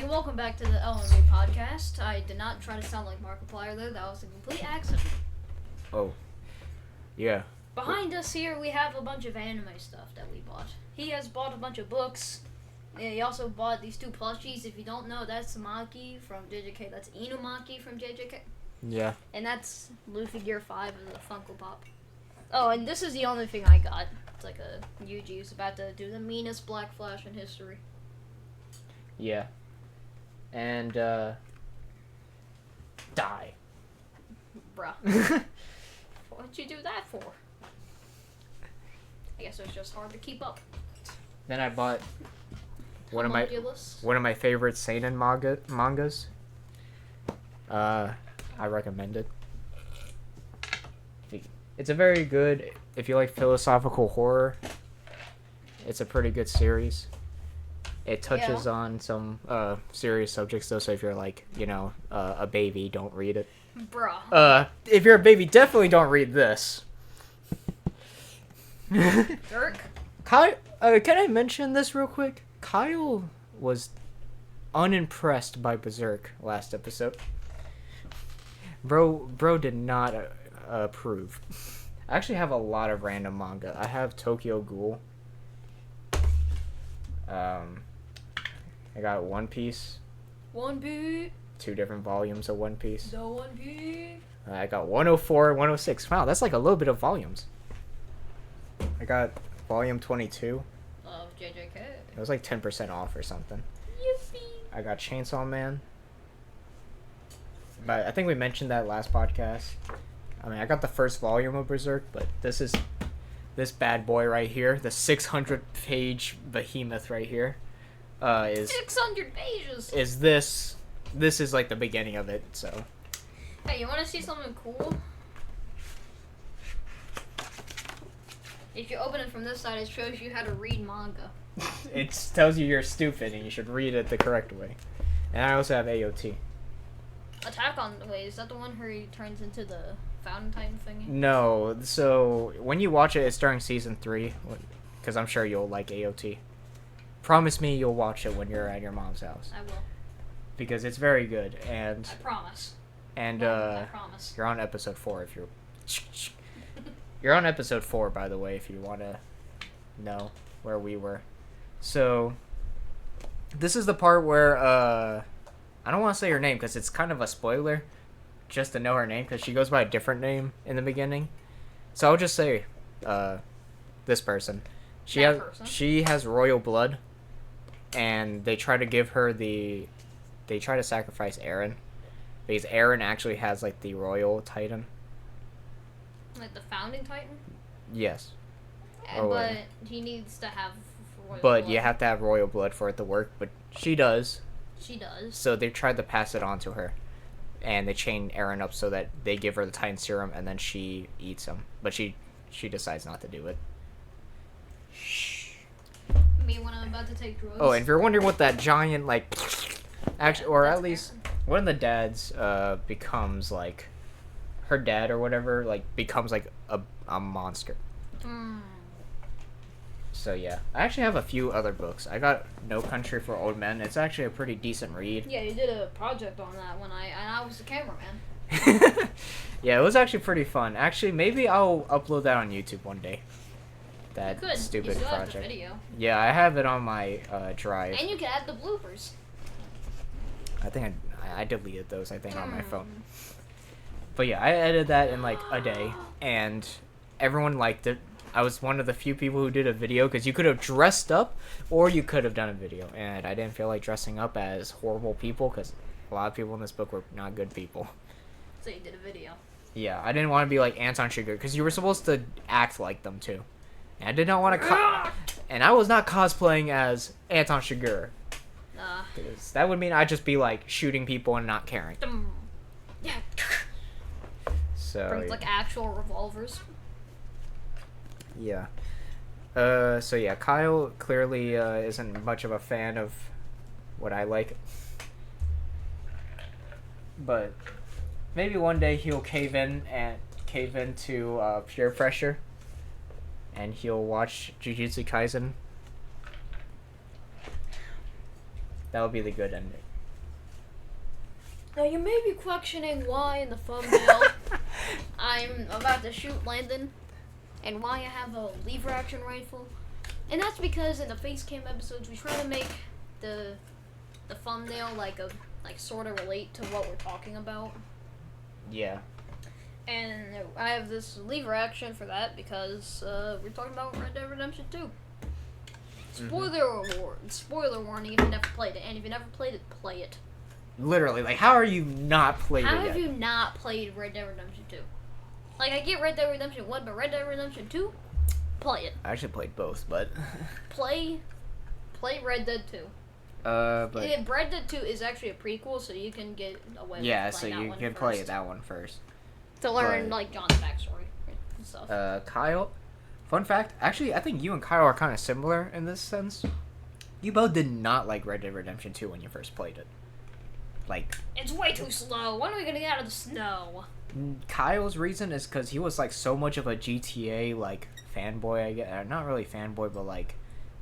and welcome back to the LMB podcast. I did not try to sound like Markiplier there. That was a complete accident. Oh. Yeah. Behind us here, we have a bunch of anime stuff that we bought. He has bought a bunch of books. Yeah, he also bought these 2 plushies. If you don't know, that's Maki from JJK. That's Inumaki from JJK. Yeah. And that's Luffy Gear 5 of the Funko Pop. Oh, and this is the only thing I got. It's like a Yuji who's about to do the meanest Black Flash in history. Yeah. And, die. Bruh. What'd you do that for? I guess it was just hard to keep up. Then I bought one of Homunculus. my favorite seinen mangas. I recommend it. It's a very good, if you like philosophical horror, it's a pretty good series. It touches on some serious subjects though, so if you're like, a baby, don't read it. Bruh. If you're a baby, definitely don't read this. Dirk? Kyle, can I mention this real quick? Kyle was unimpressed by Berserk last episode. Bro did not approve. I actually have a lot of random manga. I have Tokyo Ghoul. I got One Piece. One Piece. 2 different volumes of One Piece. The One Piece. I got 104, 106. Wow, that's like a little bit of volumes. I got volume 22. Of JJK. It was like 10% off or something. Yippee. I got Chainsaw Man. But I think we mentioned that last podcast. I mean, I got the first volume of Berserk, but this is this bad boy right here, the 600-page behemoth right here, is 600 pages. Is this is like the beginning of it? So. Hey, you want to see something cool? If you open it from this side, it shows you how to read manga. It tells you you're stupid and you should read it the correct way. And I also have AOT. Attack on... Wait, is that the one where he turns into the fountain titan thingy? No, so when you watch it, it's during season 3, because I'm sure you'll like AOT. Promise me you'll watch it when you're at your mom's house. I will. Because it's very good, and... I promise. And, I promise. You're on episode 4 if you're... You're on episode 4, by the way, if you want to know where we were. So, this is the part where, I don't want to say her name because it's kind of a spoiler just to know her name because she goes by a different name in the beginning. So I'll just say, this person. She has royal blood, and they try to give her they try to sacrifice Eren because Eren actually has like the royal titan. Like the founding titan? Yes. But he needs to have royal blood. But you have to have royal blood for it to work, but she does. She does. So they tried to pass it on to her. And they chain Eren up so that they give her the Titan Serum and then she eats him. But she decides not to do it. Shh. Me when I'm about to take drugs. Oh, and if you're wondering what that giant, like... Actually, or at least one of the dads becomes, like... Her dad or whatever, like, becomes, like, a monster. So, yeah. I actually have a few other books. I got No Country for Old Men. It's actually a pretty decent read. Yeah, you did a project on that when I was the cameraman. Yeah, it was actually pretty fun. Actually, maybe I'll upload that on YouTube one day. That stupid you still project. Have the video. Yeah, I have it on my drive. And you can add the bloopers. I think I deleted those, I think, on my phone. But yeah, I edited that in like a day, and everyone liked it. I was one of the few people who did a video, because you could have dressed up, or you could have done a video, and I didn't feel like dressing up as horrible people, because a lot of people in this book were not good people. So you did a video. Yeah, I didn't want to be like Anton Chigurh, because you were supposed to act like them too. And I did not want to and I was not cosplaying as Anton Chigurh. Because that would mean I'd just be like shooting people and not caring. Yeah. So, brings like actual revolvers. Yeah. So yeah, Kyle clearly isn't much of a fan of what I like. But maybe one day he'll cave in to peer pressure, and he'll watch Jujutsu Kaisen. That would be the good ending. Now you may be questioning why in the thumbnail I'm about to shoot Landon and why I have a lever action rifle. And that's because in the face cam episodes we try to make the thumbnail like sort of relate to what we're talking about. Yeah. And I have this lever action for that because we're talking about Red Dead Redemption 2. Spoiler warning if you never played it, and if you never played it, play it. Literally, like, how are you not played it yet? How have you not played Red Dead Redemption 2? Like, I get Red Dead Redemption 1, but Red Dead Redemption 2, play it. I actually played both, but... Play Red Dead 2. But... Red Dead 2 is actually a prequel, so you can get away with yeah, so playing that you one can first. play that one first. To learn, like, John's backstory and stuff. Kyle, fun fact, actually, I think you and Kyle are kind of similar in this sense. You both did not like Red Dead Redemption 2 when you first played it. Like... It's way too slow. When are we gonna get out of the snow? Kyle's reason is because he was, like, so much of a GTA, like, fanboy, I guess. Not really fanboy, but, like,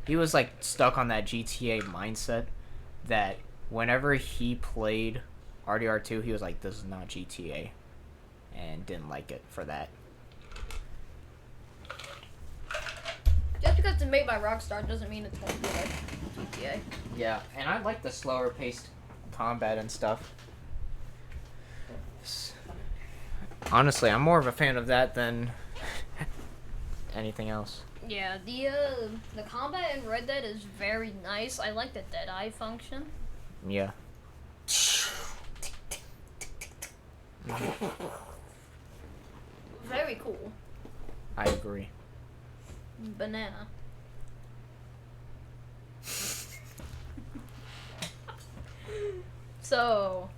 he was, like, stuck on that GTA mindset that whenever he played RDR2, he was like, this is not GTA. And didn't like it for that. Just because it's made by Rockstar doesn't mean it's going to be like GTA. Yeah, and I like the slower paced combat and stuff. Honestly, I'm more of a fan of that than anything else. Yeah, the combat in Red Dead is very nice. I like the Deadeye function. Yeah. Very cool. I agree. Banana. So,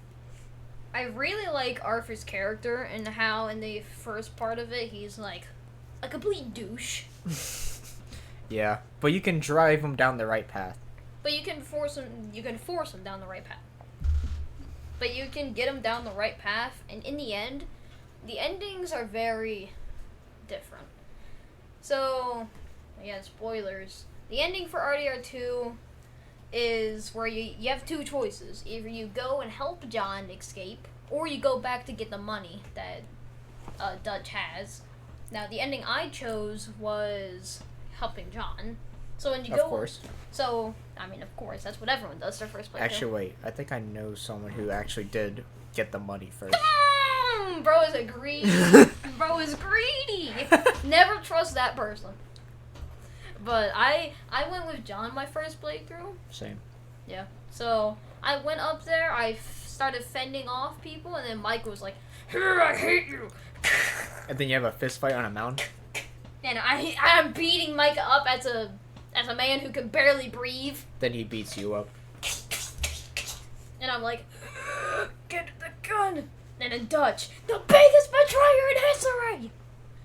I really like Arthur's character and how in the first part of it he's like a complete douche. Yeah, but you can drive him down the right path. But you can force him down the right path. But you can get him down the right path, and in the end, the endings are very different. So, again, spoilers. The ending for RDR2 is where you have two choices. Either you go and help John escape, or you go back to get the money that Dutch has. Now, the ending I chose was helping John. So when you go... Of course. So, I mean, of course, that's what everyone does their first playthrough. Actually, wait. I think I know someone who actually did get the money first. Bro is a greedy. Bro is greedy. Never trust that person. But I went with John my first playthrough. Same. Yeah. So I went up there. I started fending off people, and then Mike was like, "I hate you." And then you have a fist fight on a mountain. And I'm beating Micah up as a man who can barely breathe. Then he beats you up. And I'm like, "Get the gun." And in Dutch, the biggest betrayer in history.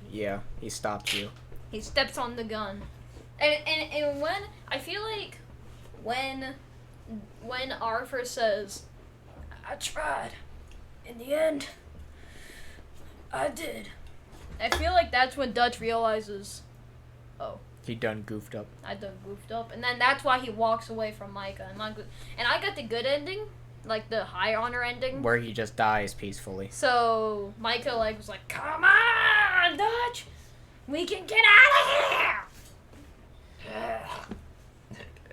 Yeah, he stopped you. He steps on the gun. And when I feel like when Arthur says, "I tried, in the end, I did," I feel like that's when Dutch realizes, oh, He done goofed up. I done goofed up, and then that's why he walks away from Micah. And I got the good ending, like the high honor ending, Where he just dies peacefully. So Micah was like, "Come on, Dutch, we can get out of here."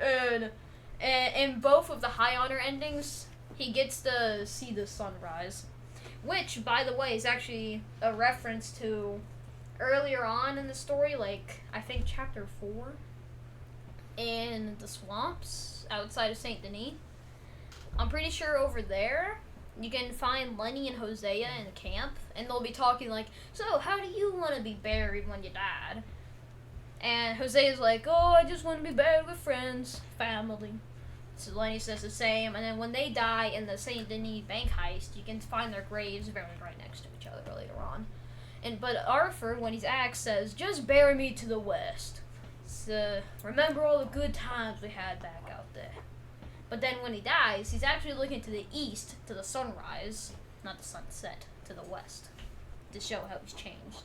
And in both of the high honor endings, he gets to see the sunrise, which, by the way, is actually a reference to earlier on in the story, like I think chapter 4, in the swamps outside of Saint Denis. I'm pretty sure over there you can find Lenny and Hosea in the camp, and they'll be talking like, "So, how do you want to be buried when you died?" And Hosea's like, "Oh, I just want to be buried with friends, family." So Lenny says the same, and then when they die in the Saint Denis bank heist, you can find their graves buried right next to each other later on. But Arthur, when he's asked, says, "Just bury me to the west. So, remember all the good times we had back out there." But then when he dies, he's actually looking to the east, to the sunrise, not the sunset, to the west, to show how he's changed.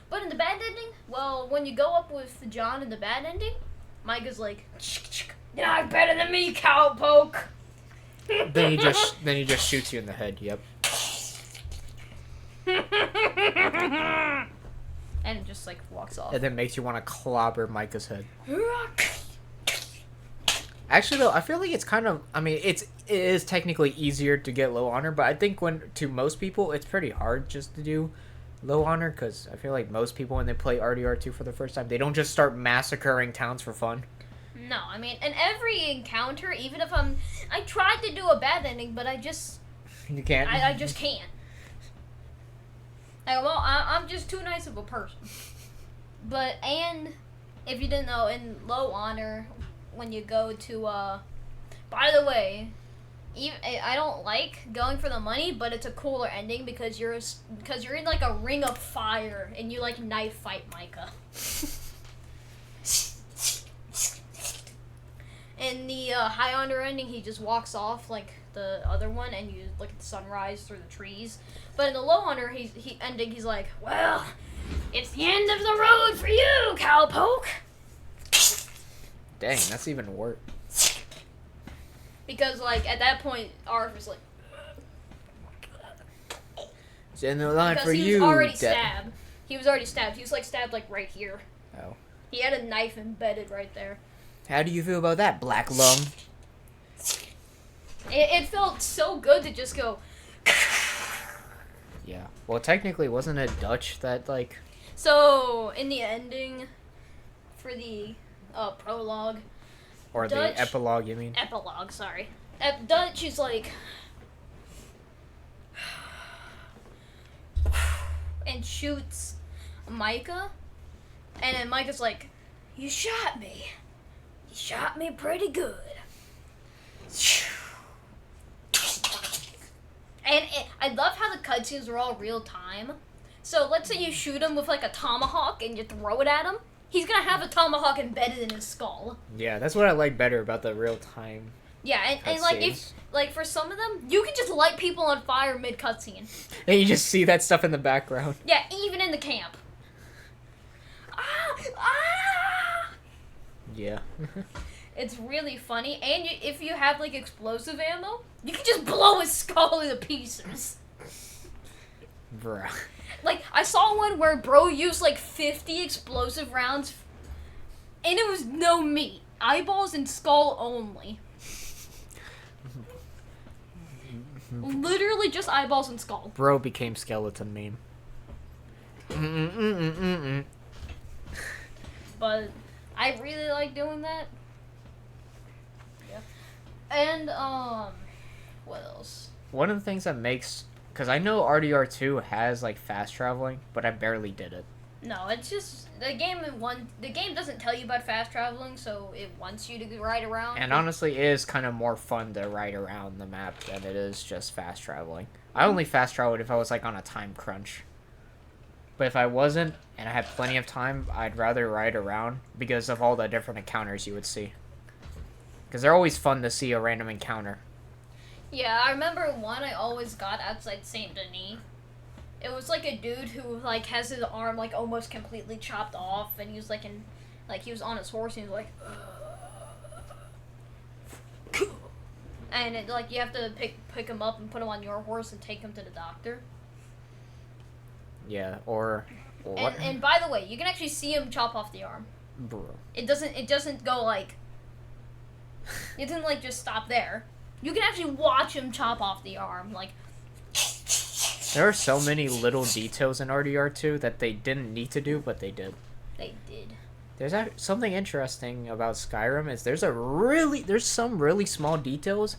But in the bad ending, well, when you go up with John in the bad ending, Micah's like, "You're not better than me, cowpoke." Then he just shoots you in the head. Yep. And it just like walks off. And then makes you want to clobber Micah's head. Actually, though, I feel like it's kind of. I mean, it is technically easier to get low honor, but I think to most people, it's pretty hard just to do low honor, because I feel like most people when they play RDR2 for the first time, they don't just start massacring towns for fun. No, I mean, in every encounter, even if I tried to do a bad ending, but I just... You can't? I just can't. I'm just too nice of a person. But, and, if you didn't know, in low honor, when you go to, by the way, I don't like going for the money, but it's a cooler ending because you're in like a ring of fire and you like knife fight Micah. In the high honor ending, he just walks off like the other one, and you look at the sunrise through the trees. But in the low honor, he's like, well, it's the end of the road for you, cowpoke. Dang, that's even worse. Because, like, at that point, Arf was like... It's in the line for you. Because he was already stabbed. He was already stabbed. He was, like, stabbed, like, right here. Oh. He had a knife embedded right there. How do you feel about that, Black Lung? It felt so good to just go... Yeah. Well, technically, wasn't it Dutch that, like... So, in the ending, for the prologue... Or Dutch, the epilogue, you mean? Epilogue, sorry. Dutch is like... and shoots Micah. And then Micah's like, you shot me. You shot me pretty good. And I love how the cutscenes are all real time. So let's say you shoot him with like a tomahawk and you throw it at him. He's gonna have a tomahawk embedded in his skull. Yeah, that's what I like better about the real time. Yeah, and like if like for some of them, you can just light people on fire mid cutscene. And you just see that stuff in the background. Yeah, even in the camp. Ah! Yeah. It's really funny, and if you have like explosive ammo, you can just blow his skull into pieces. Bruh. Like, I saw one where bro used like 50 explosive rounds, and it was no meat. Eyeballs and skull only. Literally just eyeballs and skull. Bro became skeleton meme. But I really like doing that. Yeah. And, what else? One of the things that makes... Because I know RDR2 has, like, fast traveling, but I barely did it. No, it's just... The game doesn't tell you about fast traveling, so it wants you to ride around. And honestly, it is kind of more fun to ride around the map than it is just fast traveling. I only fast traveled if I was, like, on a time crunch. But if I wasn't, and I had plenty of time, I'd rather ride around because of all the different encounters you would see. Because they're always fun to see a random encounter. Yeah, I remember one I always got outside Saint Denis. It was like a dude who like has his arm like almost completely chopped off, and he was like he was on his horse and he was like, and it, like you have to pick him up and put him on your horse and take him to the doctor. Yeah, or what? And by the way, you can actually see him chop off the arm. Bro. It doesn't go like. It doesn't like just stop there. You can actually watch him chop off the arm, like. There are so many little details in RDR2 that they didn't need to do, but they did. They did. There's something interesting about Skyrim is there's some really small details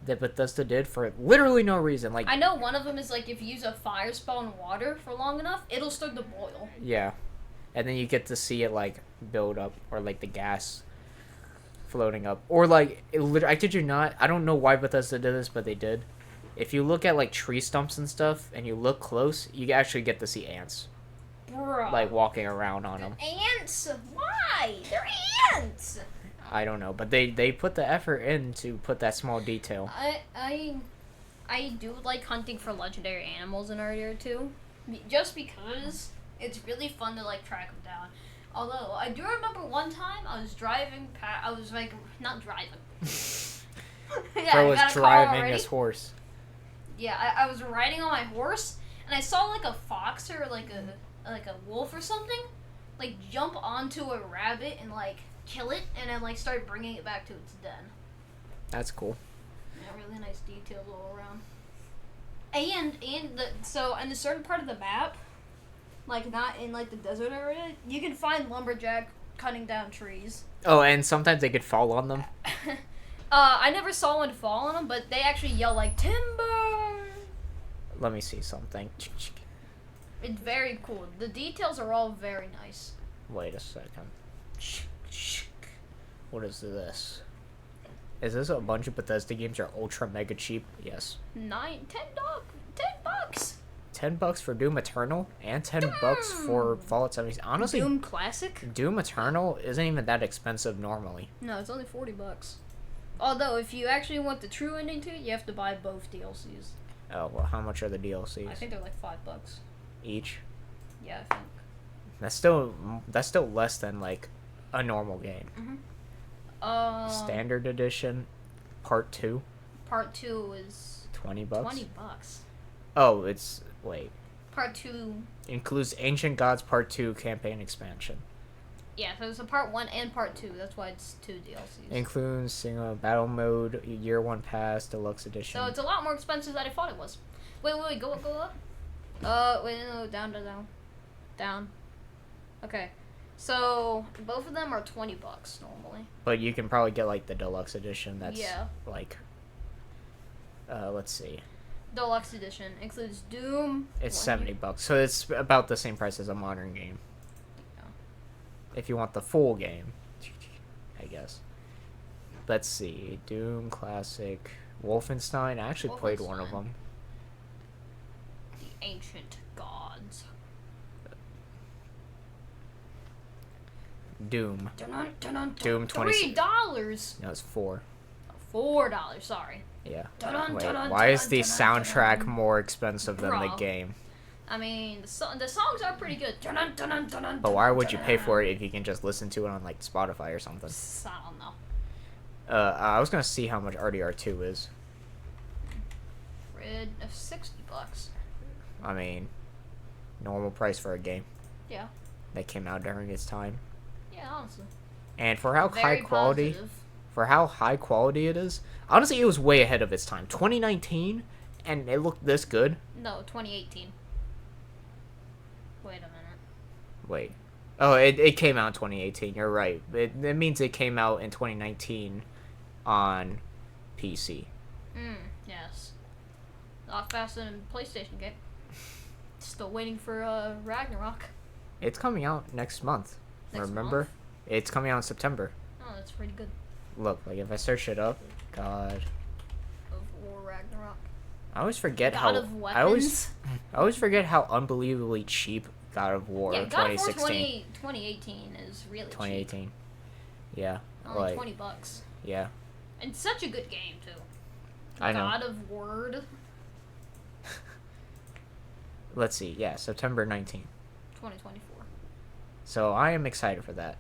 that Bethesda did for literally no reason. Like I know one of them is like if you use a fire spell in water for long enough, it'll start to boil. Yeah, and then you get to see it like build up, or like the gas floating up, or like I kid you not, I don't know why Bethesda did this, but they did. If you look at like tree stumps and stuff, and you look close, you actually get to see ants. Bruh. Like walking around on them. Ants? Why? They're ants. I don't know, but they put the effort in to put that small detail. I do like hunting for legendary animals in RDR too, just because it's really fun to like track them down. Although I do remember one time I was driving I was like not driving. Yeah, Bro I was got a car driving already. his horse. Yeah, I was riding on my horse, and I saw like a fox or like a wolf or something, like jump onto a rabbit and like kill it, and then like start bringing it back to its den. That's cool. Yeah, really nice details all around. And in a certain part of the map, like not in like the desert area, you can find lumberjack cutting down trees. Oh, and sometimes they could fall on them. I never saw one fall on them, but they actually yell like timber. Let me see something. It's very cool. The details are all very nice. Wait a second. What is this? Is this a bunch of Bethesda games are ultra mega cheap? Yes. $10. $10 for Doom Eternal and $10 for Fallout 76. Honestly, Doom Classic? Doom Eternal isn't even that expensive normally. No, it's only $40. Although, if you actually want the true ending to it, you have to buy both DLCs. Oh, well, how much are the DLCs? I think they're like $5 Each? Yeah, I think. That's still less than like a normal game. Standard edition, part 2. Part 2 is $20. $20. Oh, it's wait. Part 2. Includes Ancient Gods Part 2 campaign expansion. Yeah, so it's a Part 1 and Part 2. That's why it's 2 DLCs. Includes single battle mode, year 1 pass, deluxe edition. So it's a lot more expensive than I thought it was. Wait, go up. Wait, no, down. Okay. So both of them are $20 normally. But you can probably get like the deluxe edition. That's like. Let's see. Deluxe edition includes Doom. It's $70, so it's about the same price as a modern game. Yeah. If you want the full game, I guess. Let's see, Doom Classic, Wolfenstein. I actually played one of them. The Ancient Gods. Doom. Doom $3. No, it's $4. $4. Sorry. Yeah. Wait, why is the soundtrack more expensive than the Bro. game? I mean, the songs are pretty good. But why would you pay for it if you can just listen to it on like Spotify or something? I don't know. I was gonna see how much RDR2 is. Red of $60. I mean, normal price for a game Yeah. that came out during its time. Yeah, honestly. And for how Very high quality, positive. it is, honestly, it was way ahead of its time. 2019, and it looked this good. No, 2018. Wait a minute. Wait. Oh, it came out in 2018. You're right. It means it came out in 2019 on PC. Yes. A lot faster than a PlayStation game. Still waiting for Ragnarok. It's coming out next month. Next Remember? month? It's coming out in September. Oh, that's pretty good. Look, like if I search it up, God. Of War Ragnarok. I always forget God how of I always Weapons. forget how unbelievably cheap God of War Yeah, God of War 2016. 2018 is really cheap. 2018. Yeah. Only like $20. yeah. And such a good game too. I know. God of Word. Let's see. Yeah, September 19th. 2024. So I am excited for that.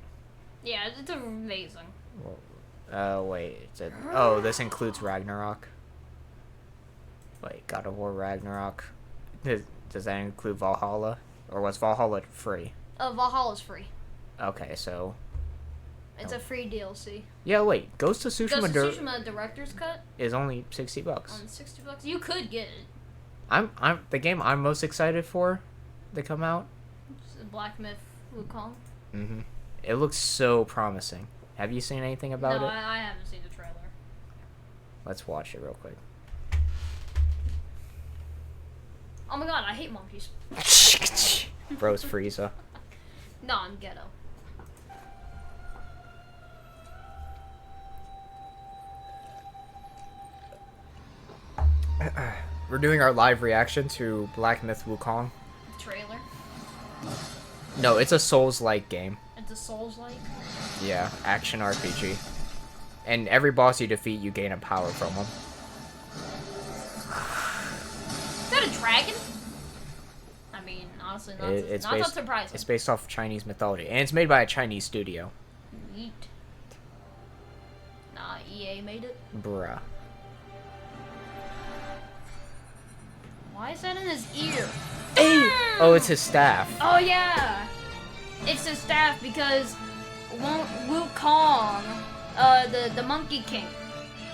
Yeah, it's amazing. Wait. Oh, this includes Ragnarok. Wait, God of War Ragnarok. Does that include Valhalla? Or was Valhalla free? Valhalla's free. Okay, so... It's a free DLC. Yeah, wait. Ghost of Tsushima, Ghost of Tsushima Director's Cut is only $60. on $60. You could get it. I'm the game I'm most excited for to come out. It's Black Myth Wukong. Mm-hmm. It looks so promising. Have you seen anything about No, it? I haven't seen the trailer. Let's watch it real quick. Oh my god, I hate monkeys. Bros Frieza. No, I'm ghetto. We're doing our live reaction to Black Myth Wukong. Trailer. No, it's a Souls-like game. It's a Souls-like. Yeah, action RPG. And every boss you defeat, you gain a power from them. Is that a dragon? I mean, honestly, not that surprising. It's based off Chinese mythology, and it's made by a Chinese studio. Neat. Nah, EA made it. Bruh. is that in his ear? Hey! Oh, it's his staff. Oh yeah, it's his staff because Wukong, the Monkey King.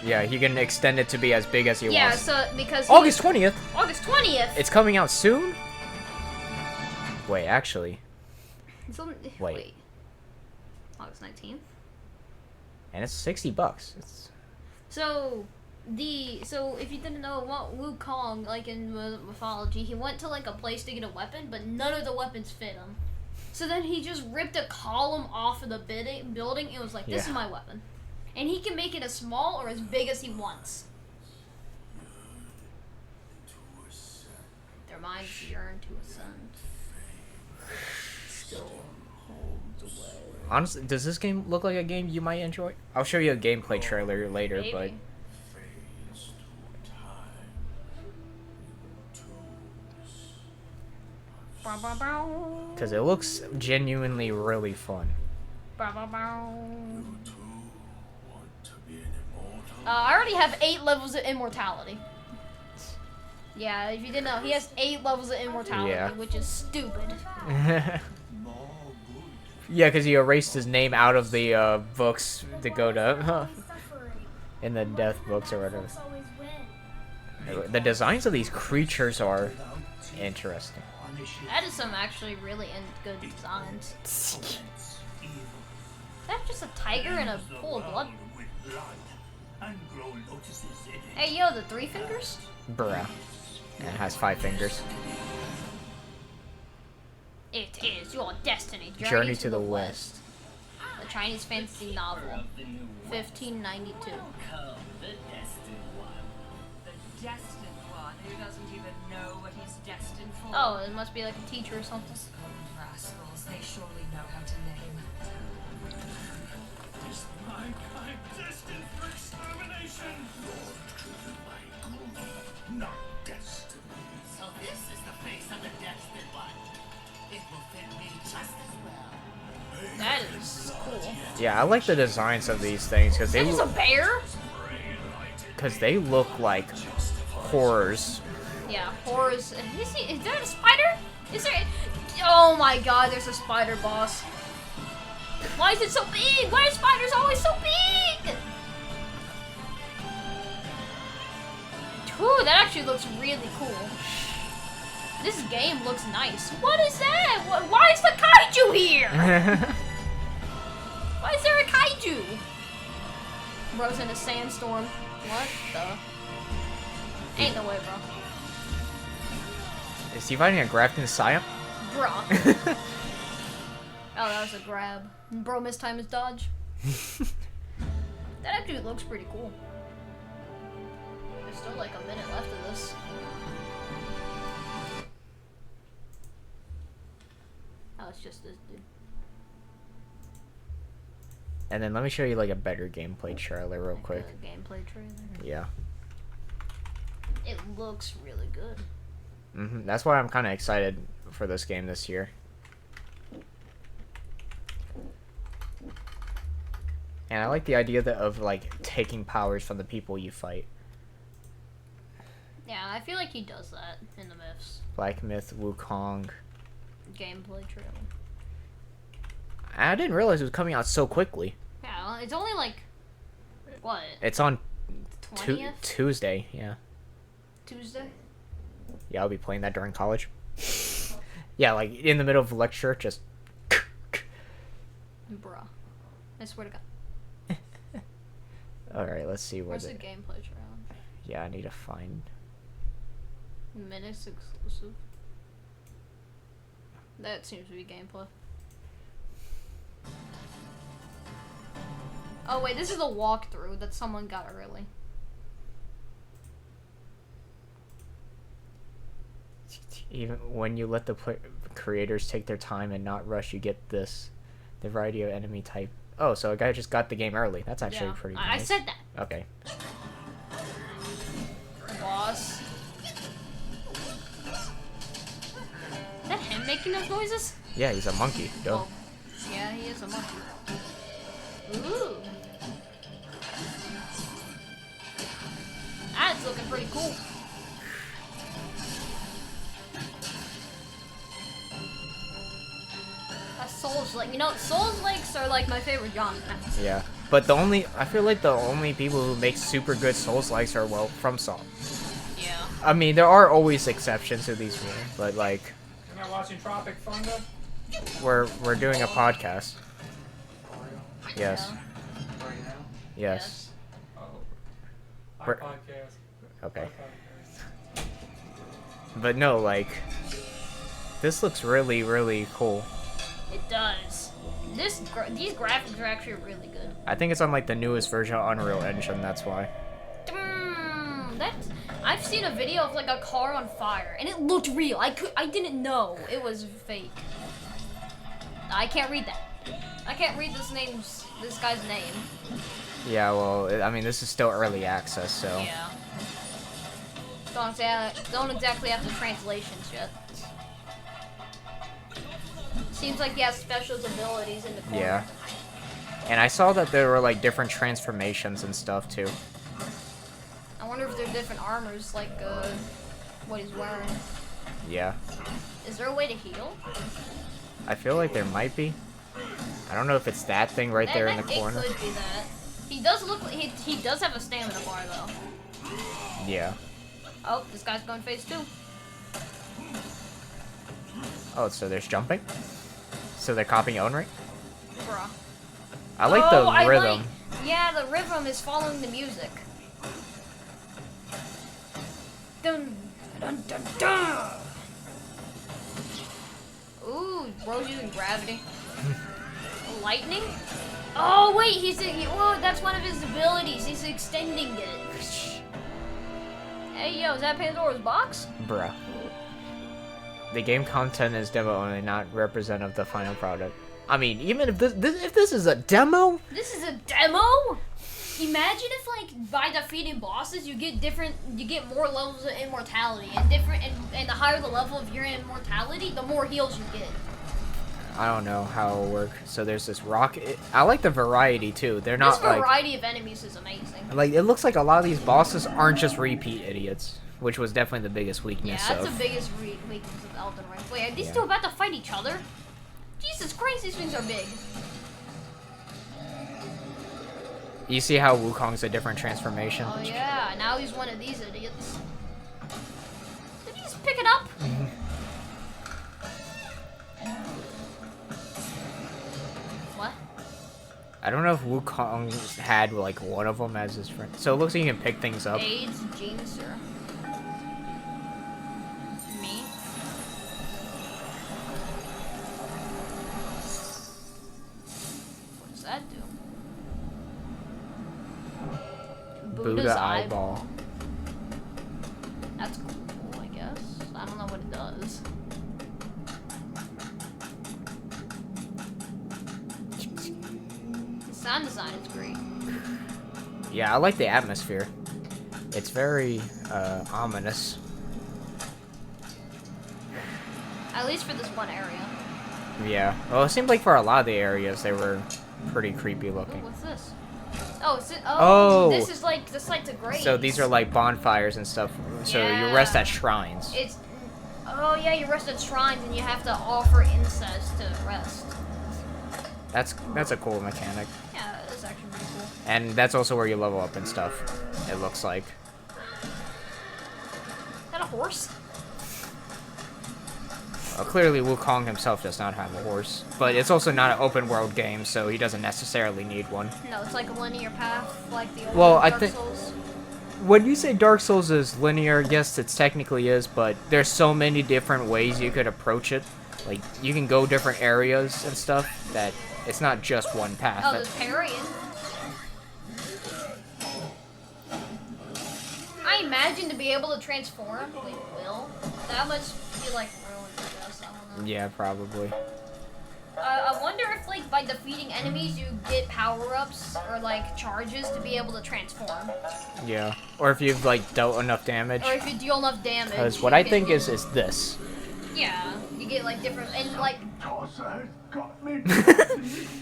Yeah, he can extend it to be as big as he Yeah, wants. so because August 20th. August 20th. It's coming out soon. Wait, actually. Wait. August 19th. And it's $60. So if you didn't know, what Wukong, like in mythology, he went to like a place to get a weapon, but none of the weapons fit him. So then he just ripped a column off of the building and was like, "This is my weapon," and he can make it as small or as big as he wants. Their minds yearn to ascend. Still holds away. Honestly, does this game look like a game you might enjoy? I'll show you a gameplay trailer later, Maybe. but because it looks genuinely really fun. I already have 8 levels of immortality. Yeah, if you didn't know, he has 8 levels of immortality, which is stupid. Yeah, because he erased his name out of the books to go to in the death books or whatever. The designs of these creatures are interesting. That is some actually really good designs. Is that just a tiger and a pool of blood? Hey, yo, the 3 fingers? Bruh. And it has 5 fingers. It is your destiny. Journey to the West. A Chinese fantasy novel. 1592. The destined one who doesn't even know what he's destined for. Oh, it must be like a teacher or something. Cold rascals, they surely know how to name. Is mankind destined for extermination? Lord, driven by gloom, not destiny. So this is the face of the destined one. It will fit me just as well. That is cool. Yeah, I like the designs of these things because That is a bear? they look like horrors. Yeah, horrors. Is there a spider? Is there? Oh my god, there's a spider boss. Why is it so big? Why are spiders always so big? Ooh, that actually looks really cool. This game looks nice. What is that? Why is the kaiju here? Why is there a kaiju? Bro's in a sandstorm. What the? Ain't no way, bro. Is he fighting a Grafton Scion? Bruh. Oh, that was a grab. Bro mistimed his dodge. That actually looks pretty cool. There's still like a minute left of this. Oh, it's just this dude. And then let me show you like a better gameplay trailer real quick. A gameplay trailer. Yeah. It looks really good. That's why I'm kind of excited for this game this year. And I like the idea of like taking powers from the people you fight. Yeah, I feel like he does that in the myths. Black Myth, Wukong. Gameplay trailer. I didn't realize it was coming out so quickly. Yeah, well, it's only like what? It's on 20th? Tuesday, yeah. Tuesday? Yeah, I'll be playing that during college. Yeah, like in the middle of a lecture, just. Bruh. I swear to God. Alright, let's see where Where's the gameplay trailer? Yeah, I need to find. Minutes exclusive. That seems to be gameplay. Oh wait, this is a walkthrough that someone got early. Even when you let the creators take their time and not rush, you get this. The variety of enemy type. Oh, so a guy just got the game early. That's actually pretty nice. I said that. Okay. Boss. Is that him making those noises? Yeah, he's a monkey. Duh. Oh. Yeah, he is a monkey. Ooh. That's looking pretty cool. Souls like Souls likes are like my favorite genre. Yeah, but I feel like the only people who make super good Souls likes are FromSoft. Yeah. I mean, there are always exceptions to these rules, but like, You're not watching Tropic Thunder? we're doing a podcast. Yes. Right now? Yes. Oh. We're- Podcast. Okay. Podcast. But no, like, this looks really, really cool. It does. These graphics are actually really good. I think it's on like the newest version of Unreal Engine. That's why. I've seen a video of like a car on fire, and it looked real. I didn't know it was fake. I can't read that. I can't read this guy's name. Yeah, well, I mean, this is still early access, so. Yeah. Don't exactly have the translations yet. Seems like he has special abilities in the corner. Yeah. And I saw that there were like different transformations and stuff too. I wonder if there's different armors, like what he's wearing. Yeah. Is there a way to heal? I feel like there might be. I don't know if it's that thing right there in the corner. It could be that. He does look like he does have a stamina bar though. Yeah. Oh, this guy's going phase 2. Oh, so there's jumping? So they're copying own right? Bruh. I like the rhythm. Yeah, the rhythm is following the music. Dun dun dun dun. Ooh, bro's using gravity. Lightning? Oh wait, whoa, that's one of his abilities. He's extending it. Hey yo, is that Pandora's box? Bruh. The game content is demo only, not representative of the final product. I mean, even if this is a demo? This is a demo? Imagine if, like, by defeating bosses, you get more levels of immortality, and the higher the level of your immortality, the more heals you get. I don't know how it'll work. So there's this rocket. I like the variety too. They're not This variety of enemies is amazing. like it looks like a lot of these bosses aren't just repeat idiots, which was definitely the biggest weakness. Yeah, that's of. the biggest weakness of Elden Ring. Wait, are these Yeah. two about to fight each other? Jesus Christ, these things are big. You see how Wukong's a different transformation? Oh yeah, now he's one of these idiots. Did he just pick it up? What? I don't know if Wukong had like one of them as his friend. So it looks like you can pick things up. AIDS, Jinxer. Me? What does that do? Buddha eyeball. That's cool, I guess. I don't know what it does. The sound design is great. Yeah, I like the atmosphere. It's very ominous. At least for this one area. Yeah. Well, it seemed like for a lot of the areas they were pretty creepy Ooh, looking. what's this? Oh, Oh. this is like the graves. So these are like bonfires and stuff. So you rest at shrines. Oh yeah, you rest at shrines and you have to offer incense to rest. That's a cool mechanic. Yeah, that's actually pretty cool. And that's also where you level up and stuff. It looks like. Is that a horse? Well, clearly Wukong himself does not have a horse, but it's also not an open world game, so he doesn't necessarily need one. No, it's like a linear path, like the old Dark Souls. When you say Dark Souls is linear, yes, it technically is, but there's so many different ways you could approach it. Like, you can go different areas and stuff, that it's not just one path. Oh, there's parrying. I imagine to be able to transform, we will. That much be like ruined, I guess. I don't know. Yeah, probably. I wonder if, like, by defeating enemies, you get power-ups or, like, charges to be able to transform. Yeah. Or if you've, like, dealt enough damage. Or if you deal enough damage. Because what you I can- think is this. Yeah, you get, like, different, and, like... Tosser got me.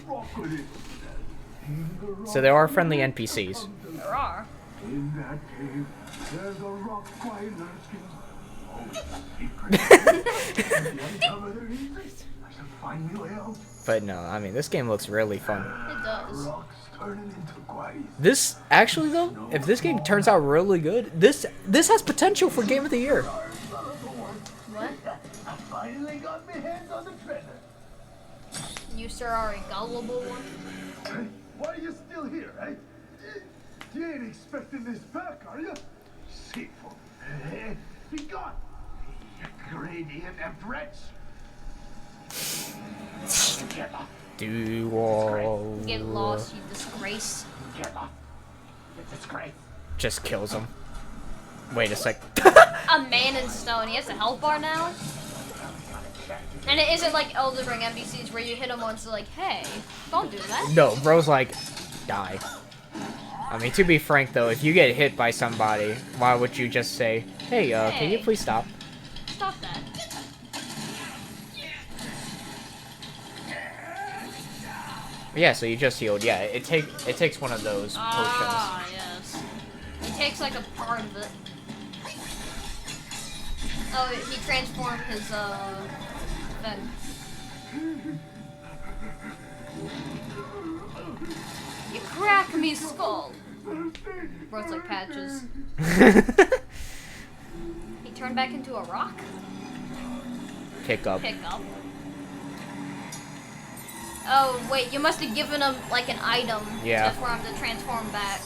Rock with it. So there are friendly NPCs. There are. In that cave, there's a rock quite lurking. Oh, secret. Uncover the reason. I shall find you out. But no, I mean, this game looks really fun. It does. Rocks turning into guys. This, actually though, if this game turns out really good, this has potential for Game of the Year. What? I finally got my hands on the treasure. You, sir, are a gullible one. Hey, why are you still here, eh? You ain't expecting this back, are you? Sinful. Be gone. You greedy inept wretch. Get off. Duo. Get lost, you disgrace. Get off. You disgrace. Just kills him. Wait a sec. A man in stone. He has a health bar now. And it isn't like Elden Ring NPCs where you hit him once, like, hey, don't do that. No, bro's like, die. I mean, to be frank though, if you get hit by somebody, why would you just say, hey, can you Hey. please stop? Stop that. Yeah, so you just healed. Yeah, it takes one of those potions. Ah, yes. He takes like a part of it. Oh, he transformed his, thing. You crack me skull. Bro, it's like Patches. He turned back into a rock? Pick up. Pick up. Oh, wait, you must have given him, like, an item Yeah. for him to transform back.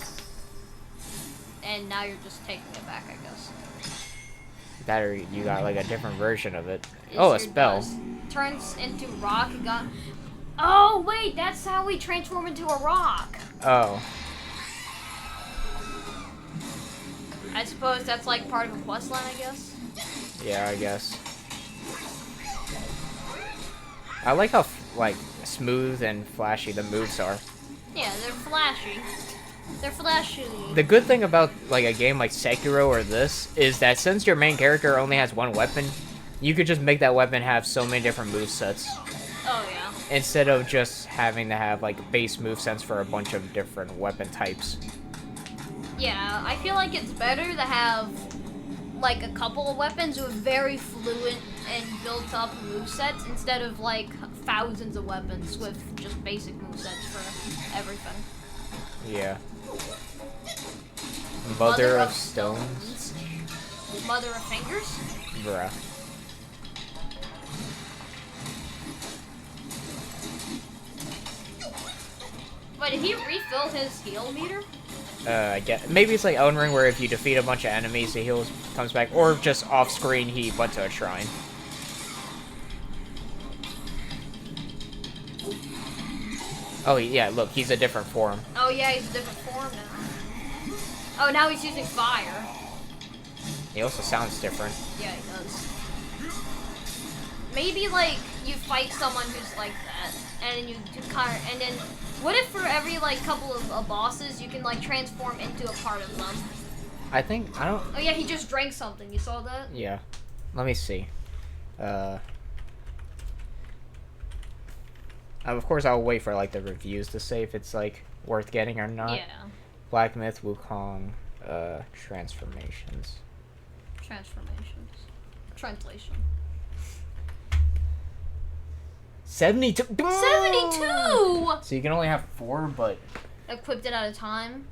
And now you're just taking it back, I guess. That or you got like a different version of it. It's Oh, a your spell. dust. Turns into rock and got... Oh, wait, that's how we transform into a rock. Oh. I suppose that's, like, part of a questline, I guess. Yeah, I guess. I like how like smooth and flashy the moves are. Yeah, they're flashy. They're flashy. The good thing about like a game like Sekiro or this is that since your main character only has one weapon, you could just make that weapon have so many different movesets. Oh, yeah. Instead of just having to have like base movesets for a bunch of different weapon types. Yeah, I feel like it's better to have, like, a couple of weapons with very fluid and built-up movesets instead of, like, thousands of weapons with just basic movesets for everything. Yeah. Mother of Stones. Mother of Fingers? Bruh. Wait, did he refill his heal meter? I guess maybe it's like Elden Ring where if you defeat a bunch of enemies, the heal comes back, or just off screen he went to a shrine. Oh yeah, look, he's a different form. Oh yeah, he's a different form now. Oh, now he's using fire. He also sounds different. Yeah, he does. Maybe like you fight someone who's like that, and then you and then what if for every like couple of bosses you can like transform into a part of them? I don't. Oh yeah, he just drank something. You saw that? Yeah. Let me see. Of course, I'll wait for like the reviews to say if it's like worth getting or not. Yeah. Black Myth Wukong, transformations. Transformations. Translation. 72. 72. So you can only have 4, but Equipped it at a time.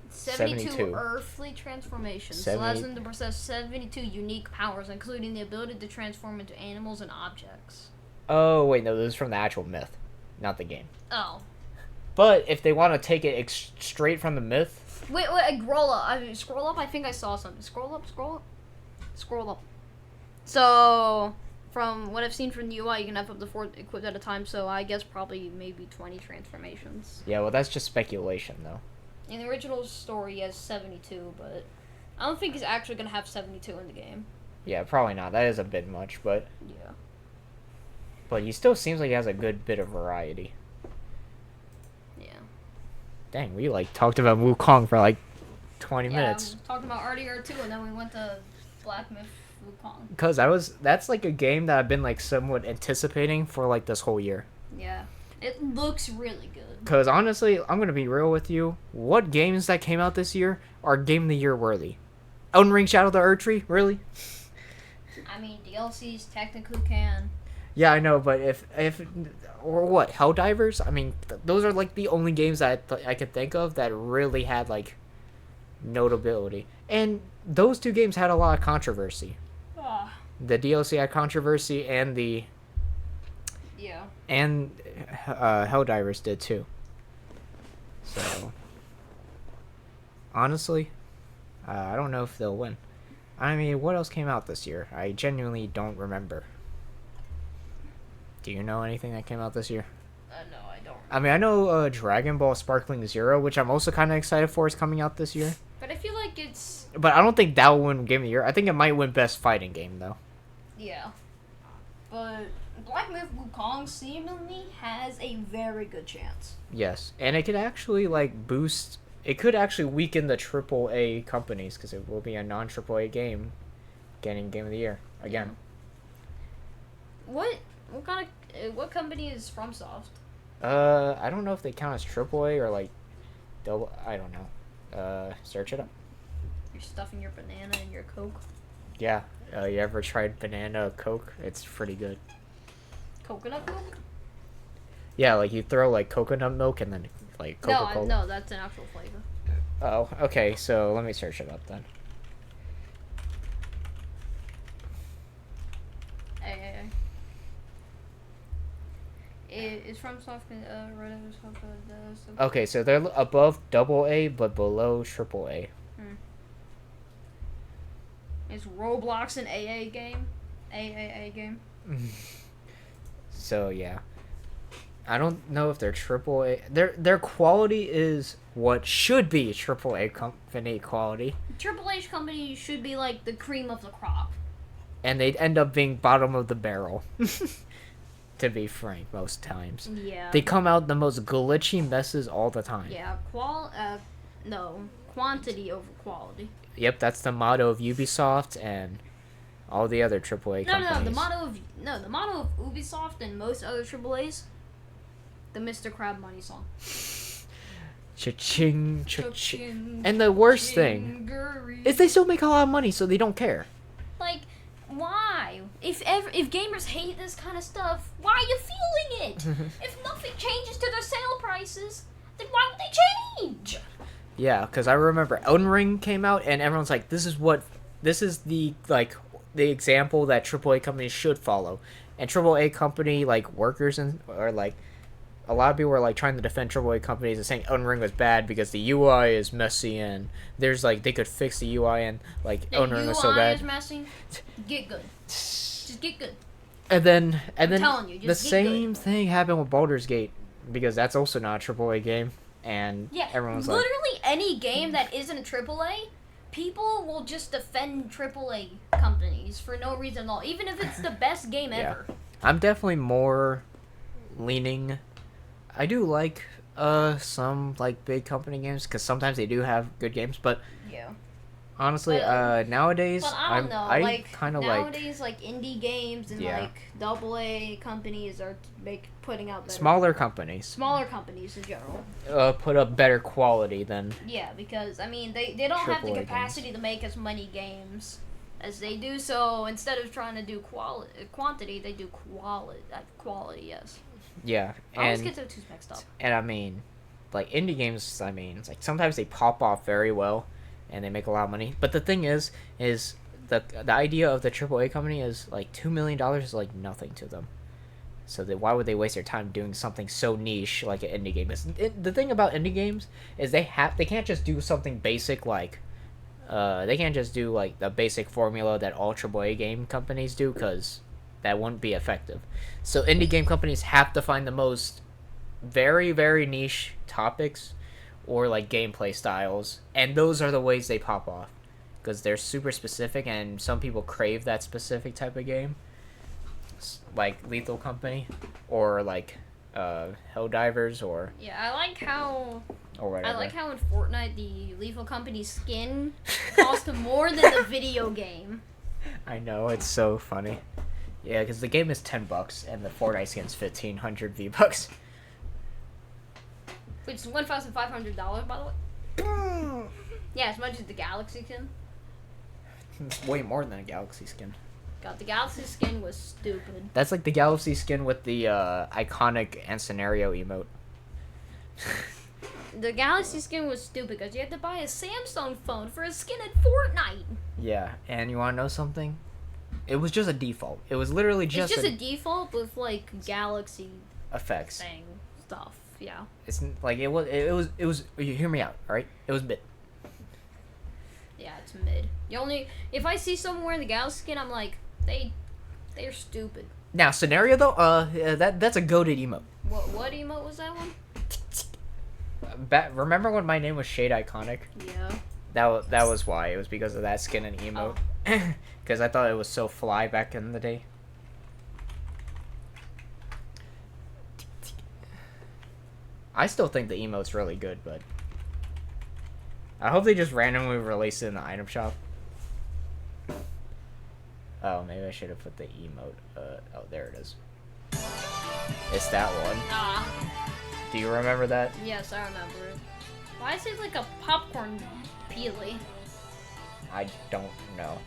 72 72. earthly transformations. 70 Allows them to possess 72 unique powers, including the ability to transform into animals and objects. oh wait, no, this is from the actual myth, not the game. Oh. But if they want to take it straight from the myth, Wait, scroll up. I think I saw something. Scroll up. So, from what I've seen from the UI, you can have up to 4 equipped at a time. So I guess probably maybe 20 transformations. yeah, well that's just speculation though. In the original story, he has 72, but I don't think he's actually gonna have 72 in the game. Yeah, probably not. That is a bit much, but Yeah. he still seems like he has a good bit of variety. Yeah. Dang, we like talked about Wukong for like 20 Yeah, minutes. we talked about RDR2, and then we went to Black Myth Wukong. Cause that's like a game that I've been like somewhat anticipating for like this whole year. Yeah. It looks really good. Cause honestly, I'm gonna be real with you. What games that came out this year are Game of the Year worthy? Elden Ring Shadow of the Erdtree? Really? I mean, DLCs technically can. Yeah, I know, but if or what, Helldivers? I mean, those are like the only games that I could think of that really had like notability, and those two games had a lot of controversy. Ah, The DLC had controversy, and yeah. Helldivers did too. So honestly, I don't know if they'll win. I mean, what else came out this year? I genuinely don't remember. Do you know anything that came out this year? No, I don't. I mean, I know Dragon Ball Sparkling Zero, which I'm also kind of excited for, is coming out this year. But I feel like it's But I don't think that will win Game of the Year. I think it might win Best Fighting Game, though. yeah. But Black Myth Wukong seemingly has a very good chance. Yes, and it could actually, like, boost... It could actually weaken the AAA companies, because it will be a non-AAA game getting Game of the Year, again. What kind of what company is FromSoft? I don't know if they count as AAA or, like, double... I don't know. Search it up. You're stuffing your banana in your Coke. Yeah. You ever tried banana Coke? It's pretty good. Coconut Coke? Yeah, like you throw like coconut milk and then like Coca-Cola. No, that's an actual flavor. Oh, okay. So let me search it up then. Hey. It's FromSoft. Okay, so they're above AA but below AAA. It's Roblox an AA game. AAA game. So yeah, I don't know if they're AAA. Their quality is what should be AAA company quality, Triple H company should be like the cream of the crop. and they'd end up being bottom of the barrel. To be frank, most times Yeah. they come out the most glitchy messes all the time. Yeah. Quantity over quality. Yep, that's the motto of Ubisoft and all the other AAA companies. No. The motto of Ubisoft and most other AAA's, the Mr. Crab money song. Cha-ching, cha-ching. And the worst thing is they still make a lot of money, so they don't care. Like, why? If gamers hate this kind of stuff, why are you feeling it? If nothing changes to their sale prices, then why would they change? Yeah, because I remember Elden Ring came out, and everyone's like, this is the example that AAA companies should follow. And AAA company, like, workers or like, a lot of people were, like, trying to defend AAA companies and saying Elden Ring was bad because the UI is messy and there's, like, they could fix the UI and, like, Elden Ring was so bad. The UI is messy. Get good. Just get good. And then telling you, the just get same good. thing happened with Baldur's Gate because that's also not a AAA game. And Yeah, everyone's like, literally any game that isn't AAA, people will just defend AAA companies for no reason at all, even if it's the best game Yeah. ever. I'm definitely more leaning. I do like some like big company games because sometimes they do have good games, but Yeah. honestly, But, nowadays But I don't know, I like kind of like nowadays, like indie games and Yeah. like AA companies are putting out better. smaller companies Smaller companies in general. put up better quality than Yeah, because I mean they don't have the AAA capacity to make as many games as they do. So instead of trying to do quantity, they do quality. Yes. yeah. I always And get those two mixed up. and I mean, like indie games. I mean, it's like sometimes they pop off very well, and they make a lot of money. But the thing is the idea of the AAA company is like $2 million is like nothing to them. So why would they waste their time doing something so niche like an indie game? The thing about indie games is they can't just do something basic like they can't just do like the basic formula that all AAA game companies do because that wouldn't be effective. So indie game companies have to find the most very, very niche topics or like gameplay styles, and those are the ways they pop off because they're super specific and some people crave that specific type of game, like Lethal Company or like Helldivers or Yeah, I like how whatever. I like how in Fortnite the Lethal Company skin cost more than the video game. I know, it's so funny. Yeah, because the game is $10 and the Fortnite skin's 1,500 V-Bucks. Which is $1,500 by the way. Yeah, as much as the Galaxy skin. It's way more than a Galaxy skin. God, the Galaxy skin was stupid. That's like the Galaxy skin with the iconic and scenario emote. The Galaxy skin was stupid because you had to buy a Samsung phone for a skin in Fortnite. Yeah, and you want to know something? It was just a default. It was literally just, It's just a default with like Galaxy effects. thing stuff. Yeah. It's like it was. You hear me out, all right? It was mid. Yeah, it's mid. If I see someone wearing the Galaxy skin, I'm like, they're stupid. Now scenario though, that's a goated emote. What emote was that one? Remember when my name was Shade Iconic? Yeah. That was why. It was because of that skin and emote. Because I thought it was so fly back in the day. I still think the emote's really good, but I hope they just randomly release it in the item shop. Oh, maybe I should have put the emote. Oh, there it is. It's that one. Do you remember that? Yes, I remember it. Why is it like a popcorn peely? I don't know.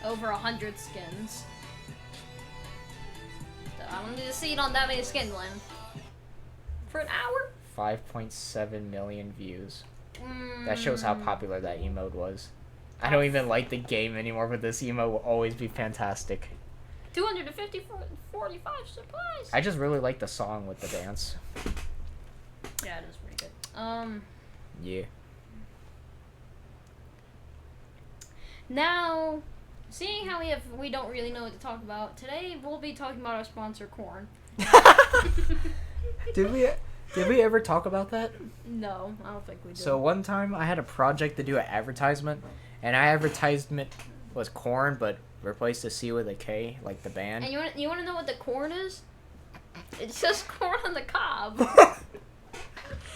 Over 100 skins. So I wanted to see it on that many skins, Lynn. For an hour? 5.7 million views. That shows how popular that emote was. I don't even like the game anymore, but this emote will always be fantastic. 45 supplies. I just really like the song with the dance. Yeah, it is pretty good. Yeah. Now, seeing how we don't really know what to talk about, today we'll be talking about our sponsor, Corn. Did we ever talk about that? No, I don't think we did. So one time I had a project to do an advertisement, and our advertisement was corn, but replaced the C with a K, like the band. And you want to know what the corn is? It's just corn on the cob.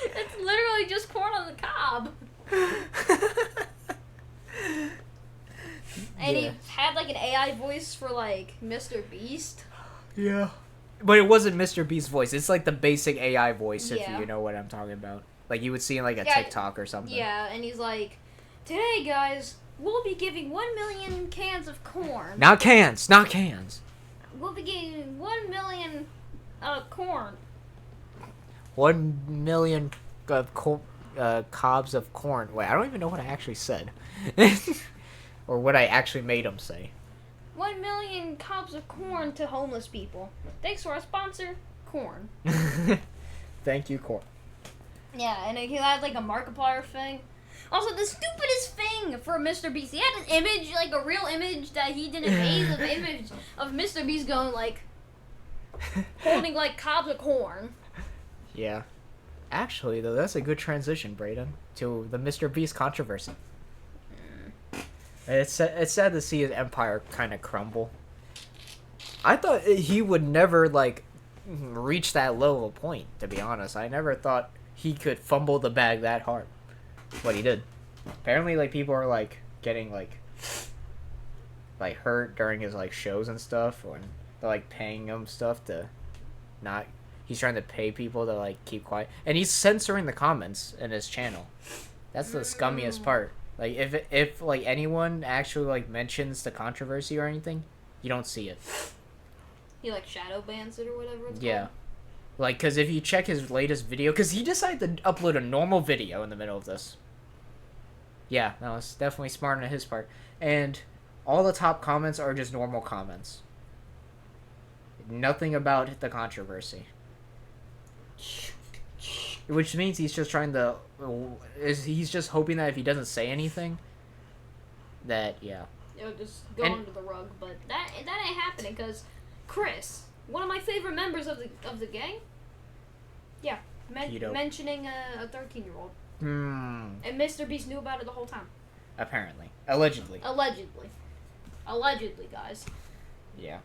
It's literally just corn on the cob. And he had like an AI voice for like Mr. Beast. Yeah. But it wasn't Mr. Beast's voice. It's like the basic AI voice, if Yeah. you know what I'm talking about. Like you would see in like a TikTok or something. Yeah, and he's like, today guys, we'll be giving 1 million cans of corn. Not cans. We'll be giving 1 million corn. 1 million cobs of corn. Wait, I don't even know what I actually said. Or what I actually made him say. 1 million cobs of corn to homeless people. Thanks to our sponsor, Corn. Thank you, Corn. Yeah, and he had like a Markiplier thing. Also, the stupidest thing for Mr. Beast, he had an image, like a real image that he didn't make of image of Mr. Beast going like, holding like cobs of corn. Yeah. Actually, though, that's a good transition, Brayden, to the Mr. Beast controversy. It's sad to see his empire kind of crumble. I thought he would never, like, reach that low of a point, to be honest. I never thought he could fumble the bag that hard. But he did. Apparently, like, people are, like, getting, like hurt during his, like, shows and stuff. When they're, like, paying him stuff to not... He's trying to pay people to, like, keep quiet. And he's censoring the comments in his channel. That's the scummiest part. Like, if like, anyone actually, like, mentions the controversy or anything, you don't see it. He, like, shadow bans it or whatever it's Yeah. called. Like, because if you check his latest video... Because he decided to upload a normal video in the middle of this. Yeah, that was definitely smart on his part. And all the top comments are just normal comments. Nothing about the controversy. Which means he's just trying to... He's just hoping that if he doesn't say anything, that, yeah. It'll just go under the rug. But that ain't happening because Chris, one of my favorite members of the gang, yeah, mentioning a 13-year-old. And Mr. Beast knew about it the whole time. Apparently. Allegedly, guys. Yeah.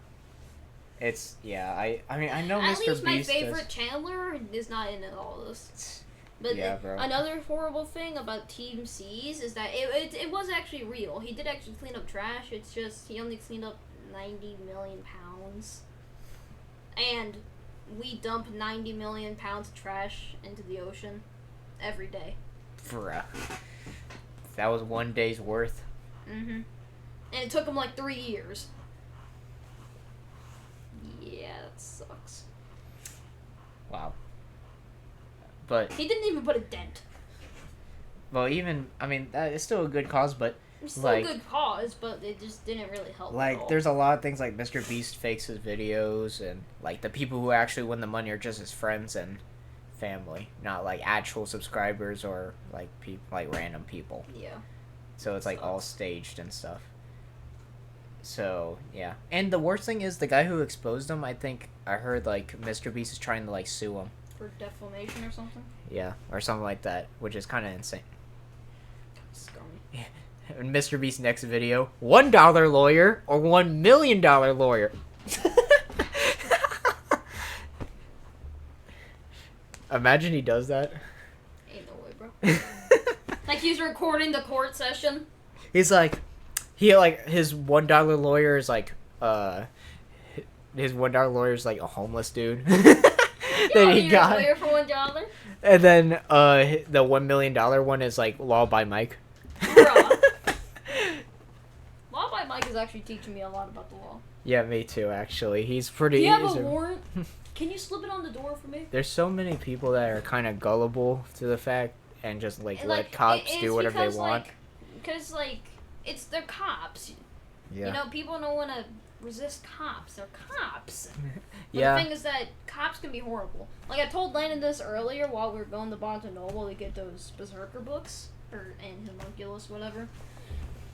It's, yeah, I mean, I know At Mr. Beast least my favorite Chandler is not in all this. But yeah, bro. Another horrible thing about Team C's is that it was actually real. He did actually clean up trash. It's just he only cleaned up 90 million pounds. And we dump 90 million pounds of trash into the ocean every day. Bruh. That was one day's worth. And it took him like 3 years. Yeah, that sucks. Wow. But He didn't even put a dent. well, even I mean that is still a good cause, but It's still like a good cause, but it just didn't really help at like all. there's a lot of things like Mr. Beast fakes his videos, and like the people who actually win the money are just his friends and family, not like actual subscribers or like like random people. Yeah. So it's like all Sucks. staged and stuff. So yeah, and the worst thing is the guy who exposed him. I think I heard like Mr. Beast is trying to like sue him. For defamation or something? Yeah, or something like that, which is kind of insane. Scummy. In Mr. Beast's next video, $1 lawyer or $1 million lawyer. Imagine he does that. Ain't no way, bro. Like he's recording the court session. He's like, his $1 lawyer is like, his $1 lawyer is like a homeless dude that he got. Lawyer for $1. And then the $1 million one is like Law by Mike. Bruh. Law by Mike is actually teaching me a lot about the law. Yeah, me too. Actually, he's pretty. Do you have he's a warrant? Can you slip it on the door for me? There's so many people that are kind of gullible to the fact and just like And, let cops it's do whatever because, they want. Because it's they're cops. Yeah. You know, people don't want to resist cops. They're cops. But Yeah. the thing is that cops can be horrible. Like I told Landon this earlier while we were going to Barnes and Noble to get those Berserker books and Homunculus, whatever.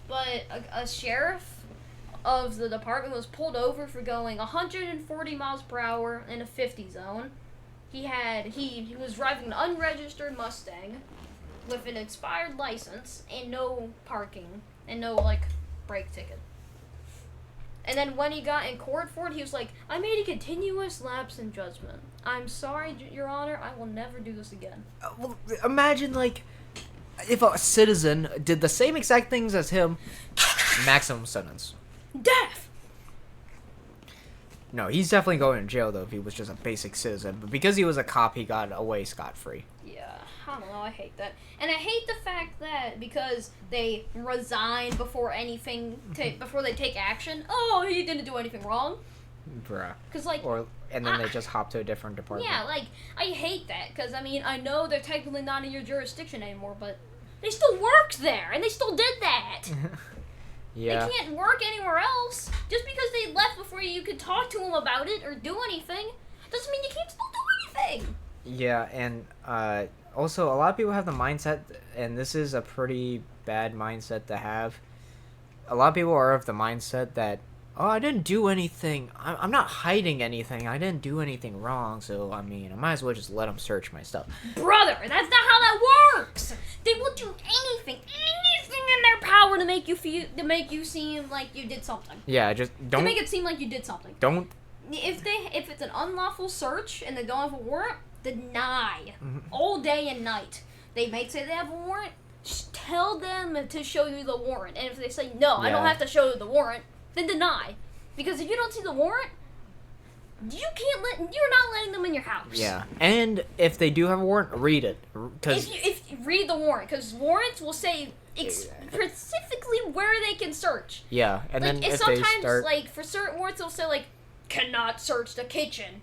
But a sheriff of the department was pulled over for going 140 miles per hour in a 50 zone. He was driving an unregistered Mustang with an expired license and no parking and no like brake ticket. And then when he got in court for it, he was like, I made a continuous lapse in judgment. I'm sorry, Your Honor, I will never do this again. Well, imagine like if a citizen did the same exact things as him, maximum sentence. Death! No, he's definitely going to jail though if he was just a basic citizen. But because he was a cop, he got away scot-free. Yeah, I don't know, I hate that. And I hate the fact that because they resign before anything, before they take action, oh, he didn't do anything wrong. Bruh. Because, like, And then they just hop to a different department. yeah, like, I hate that. Because, I mean, I know they're technically not in your jurisdiction anymore, but they still worked there, and they still did that. Yeah. They can't work anywhere else. Just because they left before you could talk to them about it or do anything, doesn't mean you can't still do anything. Yeah, and also a lot of people have the mindset, and this is a pretty bad mindset to have. A lot of people are of the mindset that, oh, I didn't do anything. I'm not hiding anything. I didn't do anything wrong, so, I mean, I might as well just let them search my stuff. Brother, that's not how that works. They will do anything in their power to make you seem like you did something. Yeah, just don't. To make it seem like you did something. Don't. If it's an unlawful search and they don't have a warrant, deny Mm-hmm. all day and night. They may say they have a warrant. Just tell them to show you the warrant, and if they say no, I don't Yeah. have to show you the warrant, then deny. Because if you don't see the warrant, you're not letting them in your house. Yeah, and if they do have a warrant, read it. Cause If you read the warrant, because warrants will say specifically where they can search. yeah, and Like, then if if they sometimes, start like, for certain warrants, they'll say, like, cannot search the kitchen.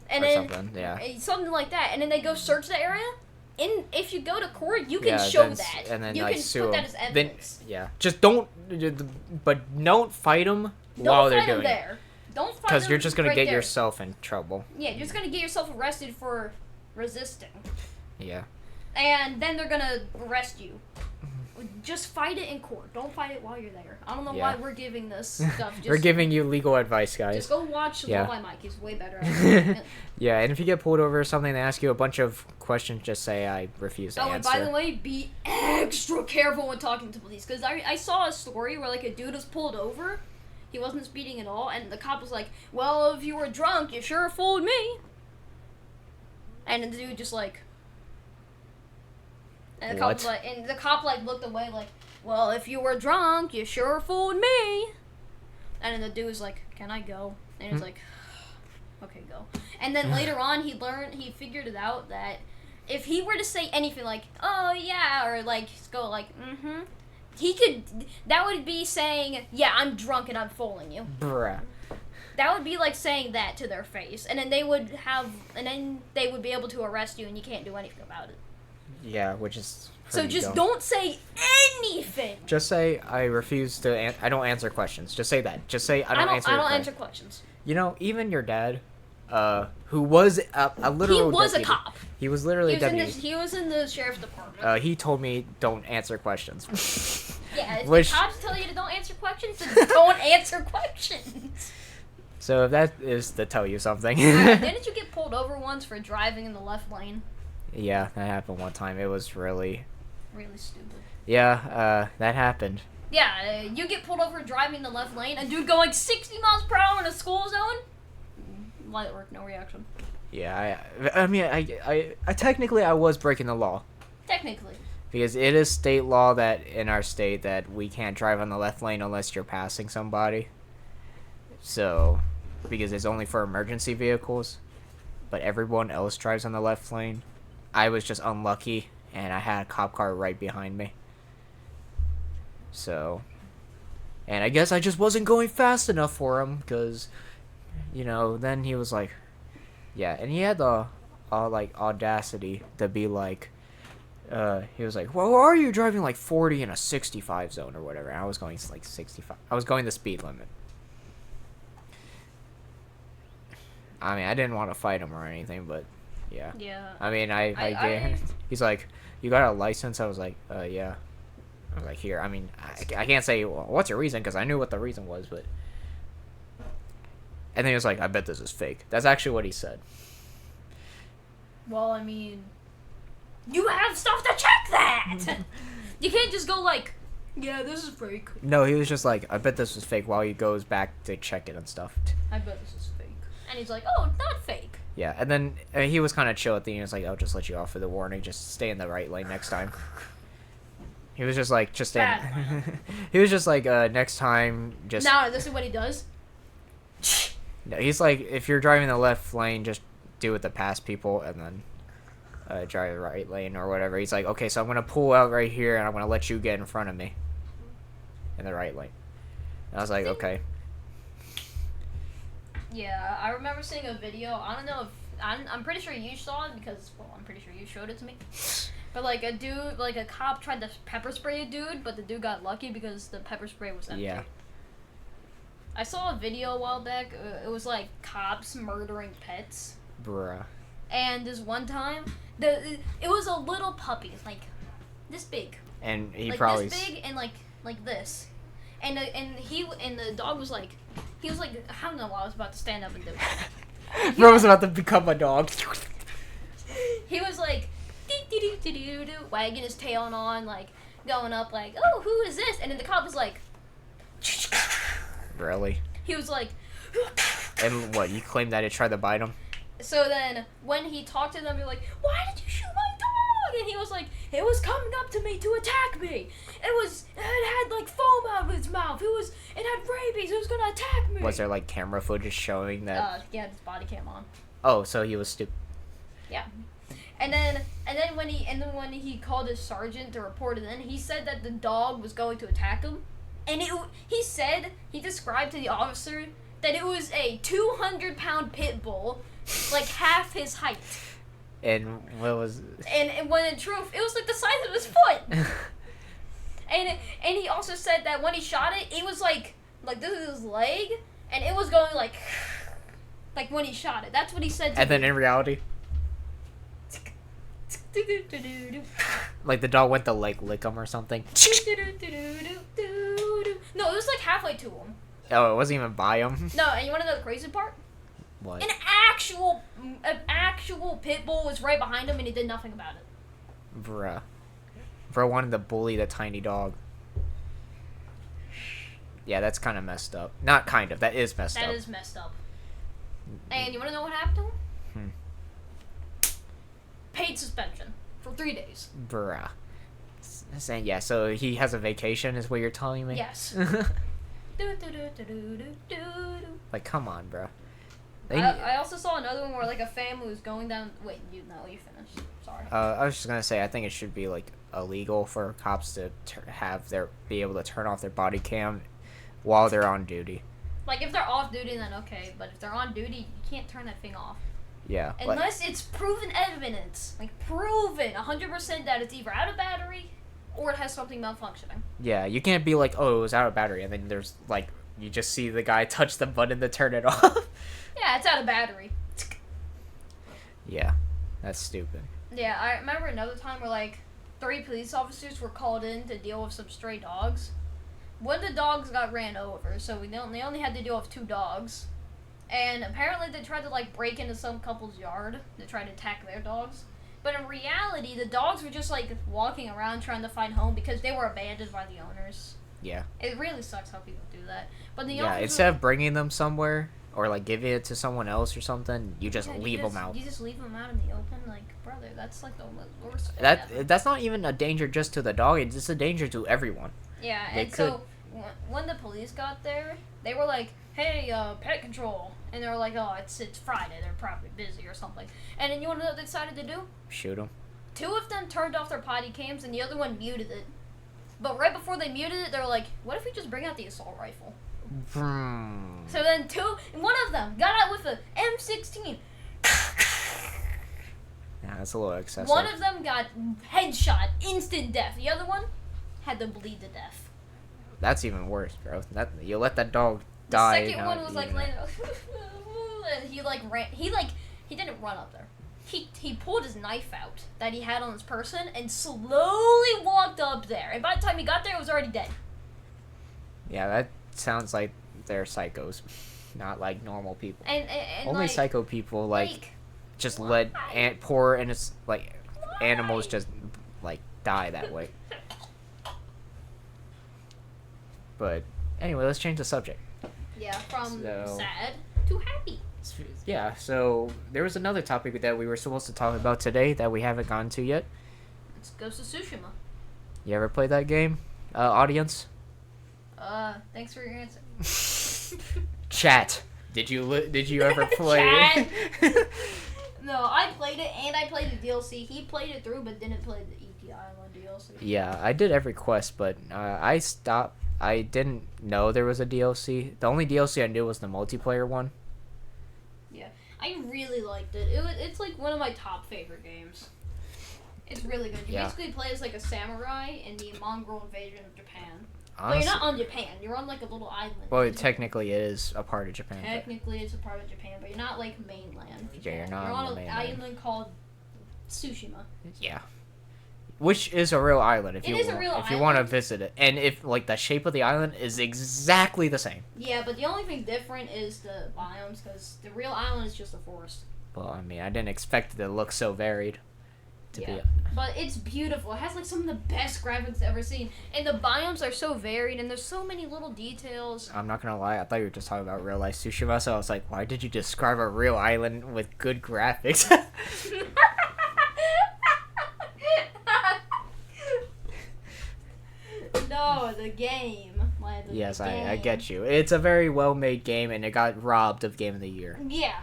And or then, something, yeah. something like that. And then they go search the area. If you go to court, you can Yeah, show then that. and then you like can sue put that them. as evidence. Then yeah, just don't fight them while Don't they're fight them doing it. there. Don't fight them Because you're just gonna right get there. yourself in trouble. Yeah, you're just gonna get yourself arrested for resisting. Yeah. And then they're gonna arrest you. Just fight it in court. Don't fight it while you're there. I don't know Yeah. why we're giving this stuff. Just, We're giving you legal advice, guys. Just go watch Yeah. Law by Mike. He's way better at it. Yeah, and if you get pulled over or something, they ask you a bunch of questions, just say I refuse to Oh, and answer. by the way, be extra careful when talking to police. Because I saw a story where, like, a dude was pulled over. He wasn't speeding at all. And the cop was like, well, if you were drunk, you sure fooled me. And the dude just, like... And the cop was like... And the cop, like, looked away, like, well, if you were drunk, you sure fooled me. And then the dude was like, can I go? And he was like... Okay, go. And then later on, he figured it out that if he were to say anything like, oh, yeah, or like, go like, that would be saying, yeah, I'm drunk and I'm fooling you. Bruh. That would be like saying that to their face, and then they would be able to arrest you, and you can't do anything about it. Yeah, which is So pretty just dumb. don't say anything. Just say I refuse to. I don't answer questions. Just say that. Just say I don't answer. I don't questions. answer questions. You know, even your dad, who was a literal. He was deputy, a cop. He was literally a deputy. He was in the sheriff's department. He told me don't answer questions. Yeah, if Which- the cops tell you to don't answer questions, then don't answer questions. So if that is to tell you something. Didn't you get pulled over once for driving in the left lane? Yeah, that happened one time. It was really. Really stupid. Yeah, that happened. Yeah, you get pulled over driving in the left lane, a dude going 60 miles per hour in a school zone? Light work, no reaction. Yeah, I mean, I technically I was breaking the law. Technically. Because it is state law that in our state that we can't drive on the left lane unless you're passing somebody. So, because it's only for emergency vehicles, but everyone else drives on the left lane. I was just unlucky, and I had a cop car right behind me. So, and I guess I just wasn't going fast enough for him, because, you know, then he was like, yeah, and he had the, like, audacity to be like, he was like, well, why are you driving like 40 in a 65 zone or whatever? And I was going like 65. I was going the speed limit. I mean, I didn't want to fight him or anything, but yeah. Yeah. I mean, I did. He's like, you got a license? I was like, yeah. I was like, here. I mean, I can't say, well, what's your reason? Because I knew what the reason was, but. And then he was like, I bet this is fake. That's actually what he said. Well, I mean, you have stuff to check that! You can't just go like, yeah, this is fake. No, he was just like, I bet this was fake while he goes back to check it and stuff. I bet this is fake. And he's like, oh, it's not fake. Yeah, and then he was kind of chill at the end. He was like, I'll just let you off for the warning. Just stay in the right lane next time. He was just like, just stay. He was just like, next time, just. Now, this is what he does. No, he's like, if you're driving the left lane, just do it to pass people and then drive the right lane or whatever. He's like, okay, so I'm going to pull out right here and I'm going to let you get in front of me in the right lane. And I was like, okay. Yeah, I remember seeing a video. I don't know if I'm pretty sure you saw it because, well, I'm pretty sure you showed it to me. But like a dude, like a cop tried to pepper spray a dude, but the dude got lucky because the pepper spray was empty. Yeah. I saw a video a while back. It was like cops murdering pets. Bruh. And this one time, it was a little puppy, like this big. And he like probably. This big and like this. And the dog was like, he was like, I don't know what I was about to stand up and do. Bro was about to become a dog. He was like, doo-doo-doo-doo-doo, wagging his tail and on, like, going up, like, oh, who is this? And then the cop was like, Really? he was like, And what, you claim that it tried to bite him? so then when he talked to them, they're like, why did you shoot my dog? And he was like, it was coming up to me to attack me. It had like foam out of its mouth. It had rabies. It was gonna attack me. Was there like camera footage showing that? Yeah, his body cam on. Oh, so he was stupid. Yeah. And then when he called his sergeant to report it in, he said that the dog was going to attack him. And he described to the officer that it was a 200-pound pit bull, like half his height. And what was? And when in truth, it was like the size of his foot. and he also said that when he shot it, it was like this is his leg, and it was going like when he shot it. That's what he said to And me. then in reality, like the dog went to like lick him or something. No, it was like halfway to him. Oh, it wasn't even by him. No, and you want to know the crazy part? What? An actual pit bull was right behind him, and he did nothing about it. Bruh. Bro wanted to bully the tiny dog. Yeah, that's kind of messed up. Not kind of. That is messed up. That is messed up. And you want to know what happened to him? Paid suspension for 3 days. Bruh. Saying yeah, so he has a vacation, is what you're telling me? Yes. Like, come on, bro. I also saw another one where like a family was going down. Wait, you finished. Sorry. I was just gonna say, I think it should be like illegal for cops to be able to turn off their body cam while they're on duty. Like, if they're off duty, then okay. But if they're on duty, you can't turn that thing off. Yeah. Unless it's proven evidence. Like, proven 100% that it's either out of battery or it has something malfunctioning. Yeah, you can't be like, oh, it was out of battery, and then there's, like, you just see the guy touch the button to turn it off. Yeah, it's out of battery. Yeah, that's stupid. Yeah, I remember another time where, like, 3 police officers were called in to deal with some stray dogs. One of the dogs got ran over, so they only had to deal with 2 dogs. And apparently they tried to, like, break into some couple's yard to try to attack their dogs. But in reality, the dogs were just, like, walking around trying to find home because they were abandoned by the owners. Yeah. It really sucks how people do that. But the Yeah, officers, instead of bringing them somewhere, or, like, giving it to someone else or something, you just yeah, leave them out. You just leave them out in the open, like, brother, that's, like, the worst thing ever. That's not even a danger just to the dog, it's a danger to everyone. Yeah, They and so when the police got there, they were like, hey, pet control. And they were like, oh, it's Friday, they're probably busy or something. And then you want to know what they decided to do? Shoot them. 2 of them turned off their potty cams and the other one muted it. But right before they muted it, they were like, what if we just bring out the assault rifle? So then one of them got out with a M16. Yeah, that's a little excessive. One of them got headshot, instant death. The other one had to bleed to death. That's even worse, bro. You let that dog The die. second one was like laying and he like ran. He didn't run up there. He pulled his knife out that he had on his person and slowly walked up there. And by the time he got there, it was already dead. Yeah, that sounds like they're psychos, not like normal people. And Only like, psycho people like just let poor and it's like animals just like die that way. But anyway, let's change the subject. Yeah, from So- sad to happy. Yeah, so there was another topic that we were supposed to talk about today that we haven't gotten to yet. It's Ghost of Tsushima. You ever played that game, audience? Thanks for your answer. Chat. Did you ever play? No, I played it and I played the DLC. He played it through, but didn't play the ET Island DLC. Yeah, I did every quest, but I stopped. I didn't know there was a DLC. The only DLC I knew was the multiplayer one. Yeah, I really liked it. It's like one of my top favorite games. It's really good. You basically play as like a samurai in the Mongol invasion of Japan. But you're not on Japan. You're on like a little island. Well, technically it is a part of Japan. Technically, it's a part of Japan, but you're not like mainland. Yeah, you're not You're on on the an mainland. island called Tsushima. Yeah. Which is a real island if It is a real if you want to island. visit it. And if like the shape of the island is exactly the same. Yeah, but the only thing different is the biomes, because the real island is just a forest. Well, I mean, I didn't expect it to look so varied. But it's beautiful. It has like some of the best graphics I've ever seen. And the biomes are so varied and there's so many little details. I'm not gonna lie, I thought you were just talking about real life Tsushima, so I was like, why did you describe a real island with good graphics? No, the game. Yes, I get you. It's a very well made game and it got robbed of Game of the Year. Yeah.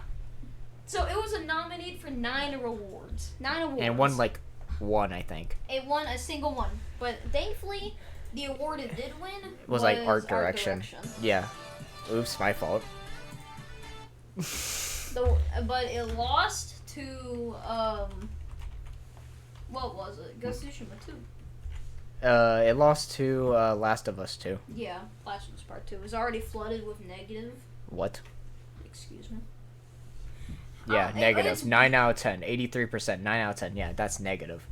So it was nominated for 9 awards. 9 awards. And won like one, I think. It won a single one. But thankfully, the award it did win Was like art direction. Yeah. Oops, my fault. But it lost to what was it? Ghost of Tsushima 2. It lost to Last of Us 2. Yeah, Last of Us Part 2. It was already flooded with negative. What? Excuse me. Yeah, negative. it's- 9 out of 10. 83%. 9 out of 10. Yeah, that's negative.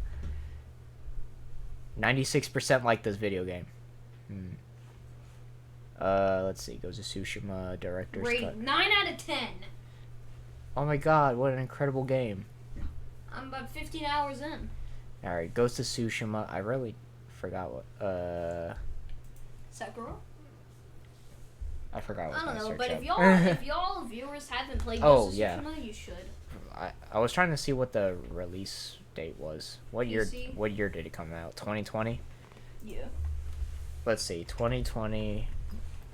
96% like this video game. Let's see. Goes to Tsushima Director's Cut. Rating 9 out of 10. Oh my god, what an incredible game. I'm about 15 hours in. Alright, goes to Tsushima. I really forgot what. Sakura? I forgot what I don't my know, search but up. if y'all viewers haven't played Oh, Ghost of yeah. Tsushima, you should. I was trying to see what the release date was. What year? PC? What year did it come out? 2020. Yeah. Let's see. 2020.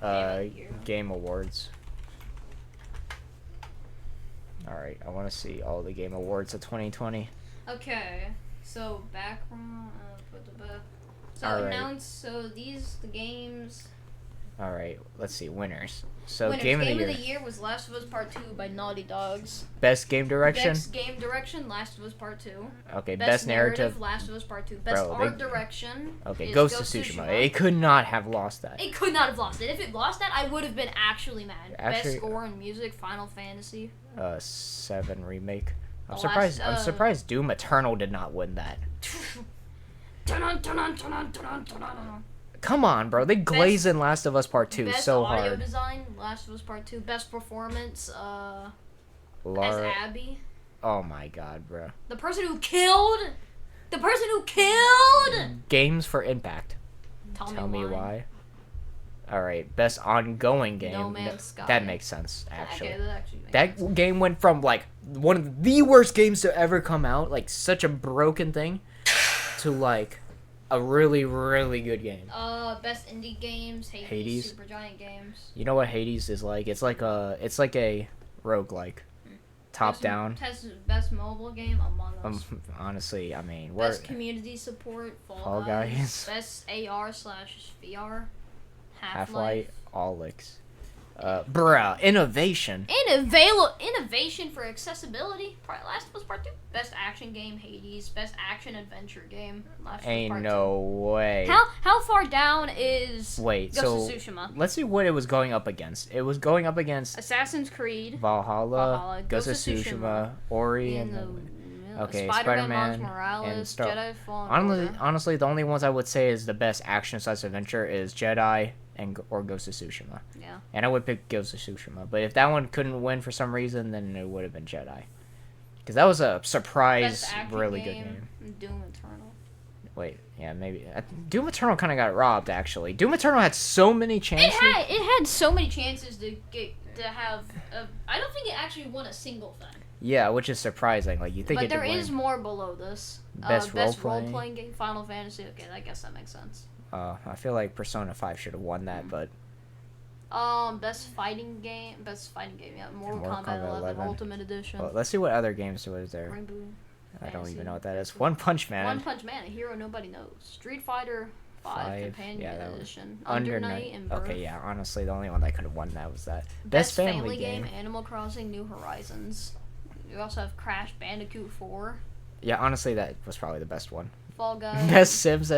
Year. Game Awards. All right, I want to see all the Game Awards of 2020. Okay, so background. So Alright. announce. So these the games. All right, let's see winners. So Winners, game of the Game year. was Last of Us Part 2 by Naughty Dogs. Best game direction. Best game direction, Last of Us Part 2. Okay, Best narrative. Last of Us Part 2. Best Bro, art direction. Okay, is Ghost of Tsushima. It could not have lost that. It could not have lost it. If it lost that, I would have been actually mad. Actually- Best score and music, Final Fantasy. 7 remake. I'm The surprised. last, I'm surprised Doom Eternal did not win that. Best Come on, bro. They glaze in Last of Us Part 2 so audio hard. design, Last of Us Part 2. Best performance, as Lara. Abby. Oh my god, bro. The person who killed. The person who killed. Games for Impact. Tell me why. All right, best ongoing game. No Man's Sky. That makes sense, actually. Okay, that actually makes That sense. game went from like one of the worst games to ever come out, like such a broken thing, to like a really, really good game. Best indie games, Hades. Supergiant Games. You know what Hades is like? It's like a roguelike. Top down. Best mobile game, Among Us. Honestly, I mean, we're Best community support, Fall Fall Guys. Guys. Best AR/VR, Half-Life, Alex. Bruh, innovation. Innovation for accessibility. Last of Us Part 2. Best action game, Hades. Best action adventure game, Last of Us Ain't Part no way. 2. How far down is Wait, Ghost so of Tsushima? let's see what it was going up against. It was going up against Assassin's Creed. Valhalla, Ghost of Tsushima, Ori, and and okay, Spider-Man, Miles and Morales, Jedi Fallen Order. honestly, the only ones I would say is the best action/adventure is Jedi or Ghost of Tsushima. Yeah. And I would pick Ghost of Tsushima, but if that one couldn't win for some reason, then it would have been Jedi, because that was a surprise, Best action really good game. Doom Eternal. Wait, yeah, maybe Doom Eternal kind of got robbed. Actually, Doom Eternal had so many chances. It had so many chances to have. I don't think it actually won a single thing. Yeah, which is surprising. Like you think But it there would win. is more below this. Best role-playing? role-playing game, Final Fantasy. Okay, I guess that makes sense. I feel like Persona 5 should have won that, but Best fighting game. Yeah, Mortal Kombat 11 Ultimate Edition. well, let's see what other games was there. Rainbow. I don't Fantasy. even know what that is. One Punch Man. One Punch Man, a hero nobody knows. Street Fighter 5 Companion yeah, that was Edition. Under Night and Birth. Okay, yeah. Honestly, the only one that could have won that was that. Best family game, Animal Crossing: New Horizons. You also have Crash Bandicoot 4. Yeah, honestly, that was probably the best one. Fall Guys. Best Sims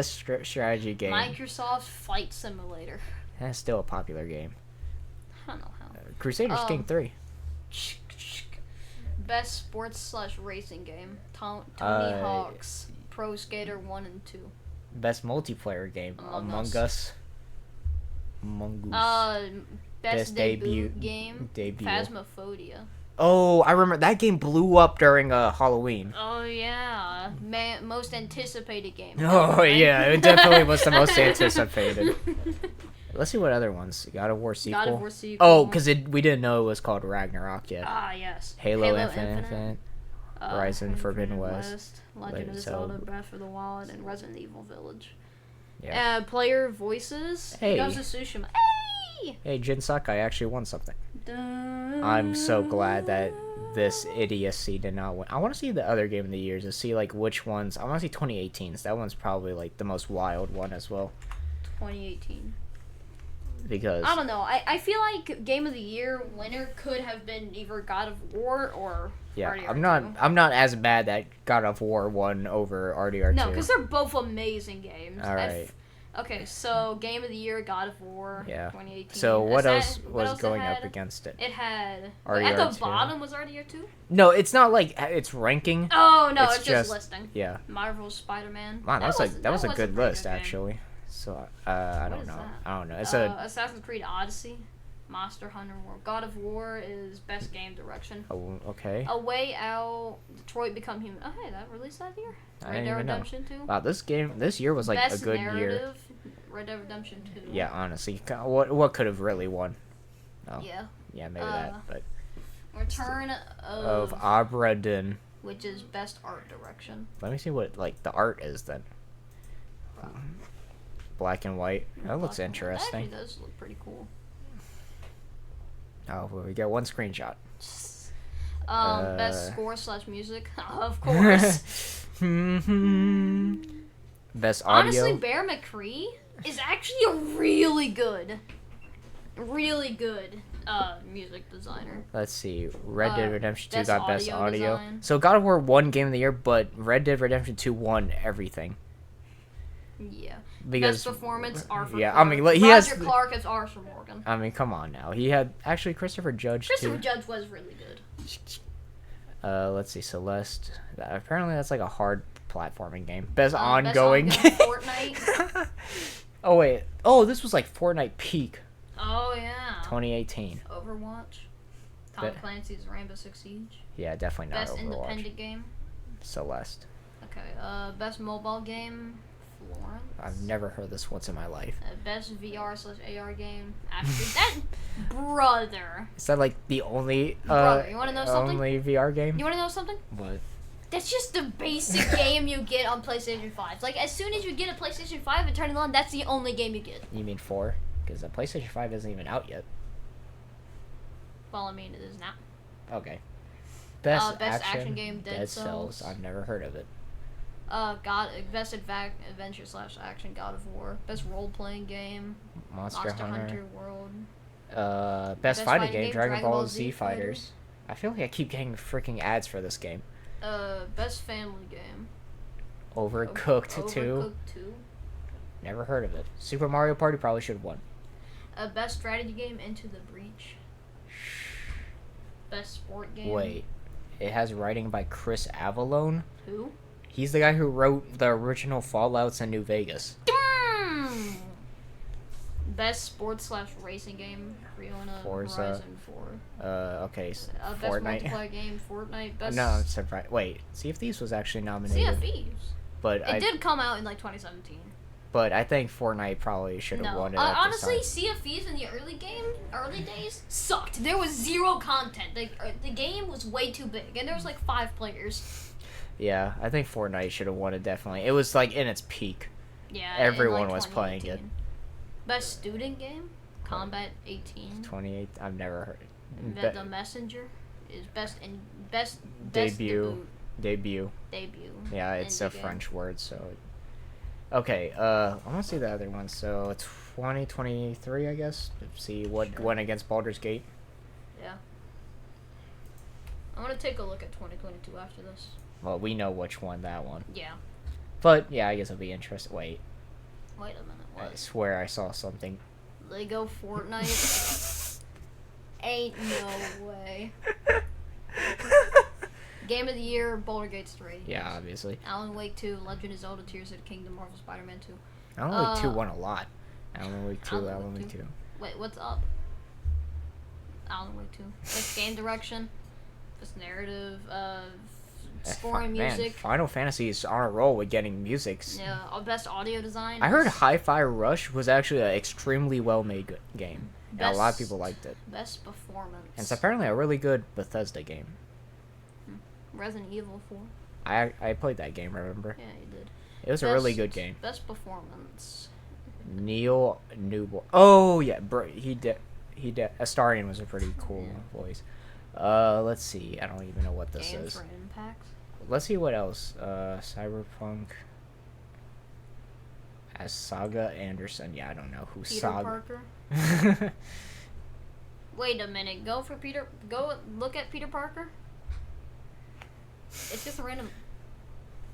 strategy game. Microsoft Flight Simulator. That's still a popular game. I don't know how. Crusaders King 3. Best sports/racing game. Tony Hawk's Pro Skater 1 and 2. Best multiplayer game. Among Us. Best debut game. Debut. Phasmophobia. Oh, I remember that game blew up during Halloween. Oh yeah, most anticipated game. Oh right? yeah, it definitely was the most anticipated. Let's see what other ones. God of War sequel. God of War sequel. Oh, because we didn't know it was called Ragnarok yet. Ah yes. Halo Infinite. Horizon Forbidden West. Legend of Zelda: Breath of the Wild, and Resident Evil Village. Yeah. Player voices. Hey. Ghost of Tsushima. Hey. Hey, Jin Sakai actually won something. Dun. I'm so glad that this idiocy did not win. I want to see the other game of the years to see like which ones. I want to see 2018's. That one's probably like the most wild one as well. 2018. Because I don't know. I feel like Game of the Year winner could have been either God of War or RDR2. I'm not as bad that God of War won over RDR2. No, because they're both amazing games. All right. Okay, so Game of the Year, God of War, Yeah. 2018. So what else What was else going it up had? against it? It had RDR2. at the bottom was RDR2. No, it's not like it's ranking. Oh no, It's it's just- just listing. Yeah. Marvel's Spider-Man. Wow, that was a good list game. actually. So I What don't is know. that? I don't know. It's Assassin's Creed Odyssey, Monster Hunter World. God of War is best game direction. okay. A Way Out, Detroit Become Human. Oh hey, that released that year. I Red didn't Dead even know. Redemption 2. Wow, this year was like Best a good year. narrative, Red Dead Redemption 2. Yeah, honestly, what could have really won? Oh, Yeah. yeah, maybe that. But Return of Obra Dinn. which is best art direction. Let me see what like the art is then. Black and white. That looks That interesting. actually does look pretty cool. Oh, well, we got one screenshot. Best score/music, of course. Best audio. Honestly, Bear McCree is actually a really good. really good music designer. Let's see. Red Dead Redemption 2 best got best audio audio. design. So God of War won Game of the Year, but Red Dead Redemption 2 won everything. Yeah. Because Best performance, Arthur yeah, Clarke. I mean, like, he Roger has. Clark as Arthur Morgan. I mean, come on now. He had actually Christopher Judge Christopher too. Judge was really good. Let's see, Celeste. Apparently, that's like a hard platforming game. Best Best ongoing. Fortnite. Oh wait. Oh, this was like Fortnite peak Oh yeah. 2018. Overwatch. Tom Be- Clancy's Rainbow Six Siege. Yeah, definitely not Best Overwatch. independent game. Celeste. Okay. Best mobile game. Florence. I've never heard this once in my life. Best VR/AR game. Actually, that brother. Is that like the only Brother, you wanna know something? only VR game? You want to know something? What? That's just the basic game you get on PlayStation 5. Like, as soon as you get a PlayStation 5 and turn it on, that's the only game you get. You mean 4? Because the PlayStation 5 isn't even out yet. Well, I mean, it is now. Okay. Best action game, Dead Cells. I've never heard of it. Best adventure/action, God of War. Best role-playing game, Monster Hunter. World. Best fighting game, Dragon Ball Z Fighters. Fighters. I feel like I keep getting freaking ads for this game. Best family game. Overcooked 2. Overcooked 2. Never heard of it. Super Mario Party probably should have won. Best strategy game, Into the Breach. Best sport game. Wait. It has writing by Chris Avallone. Who? He's the guy who wrote the original Fallouts and New Vegas. Best sports/racing game, Riona Forza. Horizon 4. Okay. Best Fortnite. multiplayer game, Fortnite. Best No, I'm surprised. Wait, Sea of Thieves was actually nominated. Sea of Thieves. But It did come out in like 2017. But I think Fortnite probably should have No, won it. At honestly, the time. Sea of Thieves in the early days sucked. There was zero content. The game was way too big, and there was like 5 players. Yeah, I think Fortnite should have won it. Definitely, it was like in its peak. Yeah, Everyone in, like, was playing it. 2018. Best student game, Combat 18. 28. I've never heard. The Messenger is best Debut. debut. Yeah, it's a indie game. French word, so. Okay, I want to see the other one. So 2023, I guess. See what Sure. went against Baldur's Gate. Yeah. I want to take a look at 2022 after this. Well, we know which one that one. Yeah. But yeah, I guess it'll be interesting. Wait, Wait a minute. I What? swear I saw something. Lego Fortnite. Ain't no way. Game of the Year, Baldur's Gate 3. Yeah, obviously. Alan Wake 2, Legend of Zelda: Tears of the Kingdom, Marvel Spider-Man 2. Alan Wake 2 won a lot. Alan Wake 2, Alan Alan Wake Wake 2. Wait, what's up? Alan Wake 2. Best game direction, best narrative, scoring Man, music. Final Fantasy is on a roll with getting music. Yeah, best audio design. I heard Hi-Fi Rush was actually an extremely well-made game. And a lot of Best- people liked it. Best performance. And it's apparently a really good Bethesda game. Resident Evil 4. I played that game, remember? Yeah, you did. It was a really good game. Best performance. Neil Newborn. Oh, yeah. He did. Astarion was a pretty cool voice. Let's see. I don't even know what this Game is. for Impact. Let's see what else. Cyberpunk. As Saga Anderson. Yeah, I don't know who Peter Saga. Parker. Wait a minute. Go look at Peter Parker. It's just a random.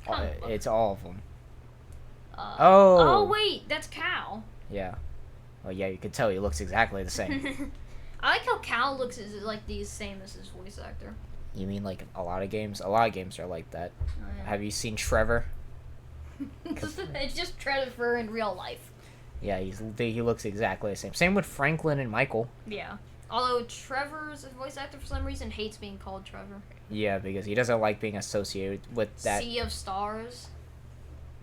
comic book. It's all of them. Oh Oh. wait, that's Cal. Yeah. Well, yeah, you can tell he looks exactly the same. I like how Cal looks like the same as his voice actor. You mean like a lot of games? A lot of games are like that. Oh, yeah. Have you seen Trevor? It's just Trevor in real life. Yeah, he looks exactly the same. Same with Franklin and Michael. Yeah. Although Trevor's voice actor for some reason hates being called Trevor. Yeah, because he doesn't like being associated with that. Sea of Stars.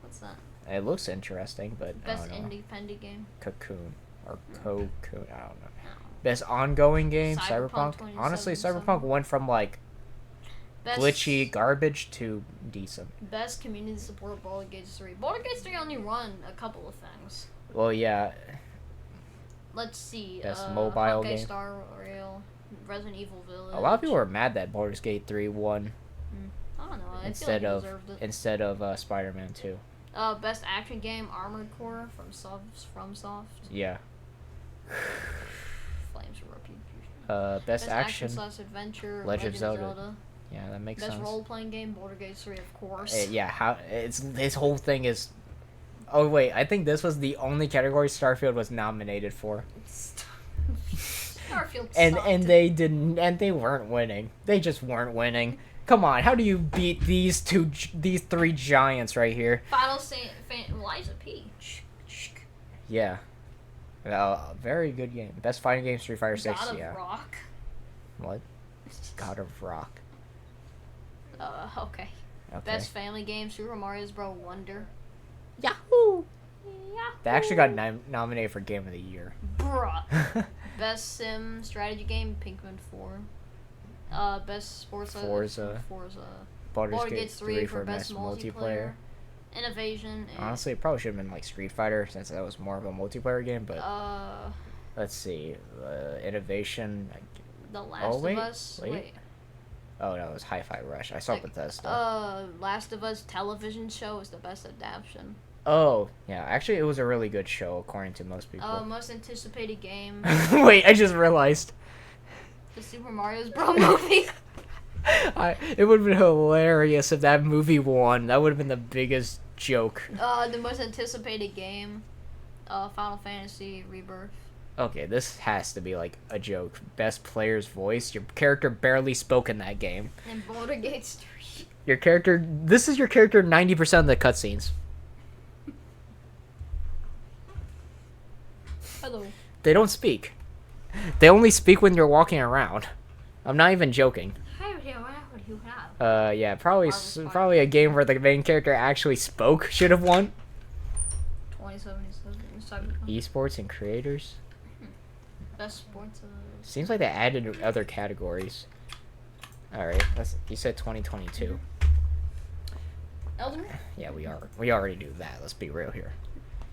What's that? It looks interesting, but Best I don't know. independent game. Cocoon or Cocoon. I don't know. No. Best ongoing game, Cyberpunk Cyberpunk. Honestly, 2077. Cyberpunk went from like Best, glitchy garbage to decent. Best community support, Baldur's Gate 3. Baldur's Gate 3 only run a couple of things. Well, yeah. Let's see. Best mobile Honkai game. Star Rail, Resident Evil Village. A lot of people were mad that Baldur's Gate 3 won I don't know. I instead feel like of he deserved it. instead of Spider-Man 2. Best action game, Armored Core from FromSoft. Yeah. Best action. / adventure. Legend of Zelda. Yeah, that makes Best sense. role playing game. Baldur's Gate 3, of course. Yeah, how it's this whole thing is. Oh wait, I think this was the only category Starfield was nominated for. Starfield And sucked. they weren't winning. They just weren't winning. Come on, how do you beat these three giants right here? Final Liza P. Yeah. Very good game. Best fighting game, Street Fighter 6. God of Yeah. Rock. What? God of Rock. Okay. Okay. Best family game, Super Mario Bros. Wonder. Yahoo! Yeah. They actually got nominated for Game of the Year. Bruh. Best sim strategy game, Pikmin 4. Best sports. Forza. Baldur's Gate 3 for best multiplayer. Innovation. Honestly, it probably should have been like Street Fighter since that was more of a multiplayer game. But let's see, innovation. The Last of Us. Wait. Oh no, it was Hi-Fi Rush. I saw Bethesda. Last of Us television show is the best adaptation. Oh yeah, actually it was a really good show according to most people. Most anticipated game. Wait, I just realized. The Super Mario Bros. Movie. It would have been hilarious if that movie won. That would have been the biggest joke. The most anticipated game, Final Fantasy Rebirth. Okay, this has to be like a joke. Best player's voice. Your character barely spoke in that game. And Baldur's Gate 3. Your character. This is your character 90% of the cutscenes. Hello. They don't speak. They only speak when you're walking around. I'm not even joking. What do you have? Yeah, probably a game where the main character actually spoke should have won. 2077. Esports and creators. Best sports. Seems like they added other categories. All right, you said 2022. Elden Ring? Yeah, we already knew that. Let's be real here.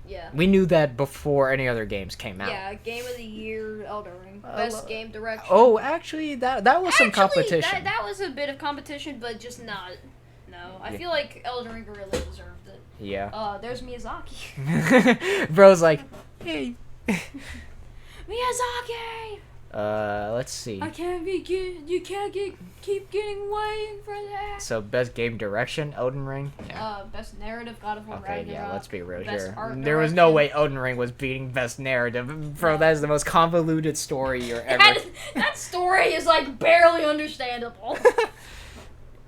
Yeah. We knew that before any other games came out. Yeah, Game of the Year, Elden Ring. Best game direction. Oh, actually, that was some competition. That was a bit of competition, but just not. No, I feel like Elden Ring really deserved it. Yeah. There's Miyazaki. Bro's like, hey. Miyazaki. Let's see. You can't keep getting waiting for that. So best game direction, Elden Ring. Yeah. Best narrative, God of War. Okay, Ragnarok. yeah. Let's be real Best here. art There was no direction. way Elden Ring was beating best narrative. Bro, No. that is the most convoluted story you're ever. That story is like barely understandable. Best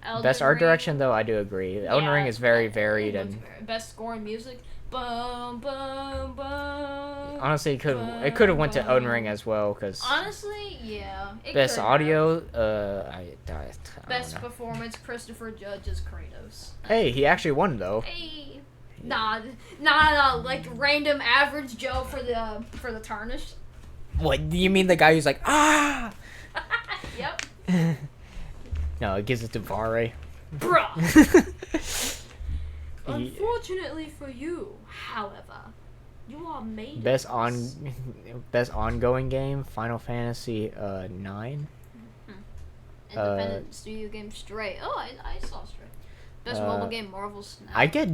Elden art Ring. direction, though, I do agree. Elden Ring is very varied and. Best score and music. Bum bum bum. Honestly, it could have went to Elden Ring as well, because Honestly, yeah. It best could audio, have. Best performance, Christopher Judge as Kratos. Hey, he actually won though. Hey. Nah, like random average Joe for the Tarnished. What, do you mean the guy who's like, ah? Yep. No, it gives it to Vare. Bruh. Unfortunately for you, however, you are made. Best ongoing game, Final Fantasy 9. Independent studio game Stray. Oh, I saw Stray. Best mobile game Marvel Snap. I get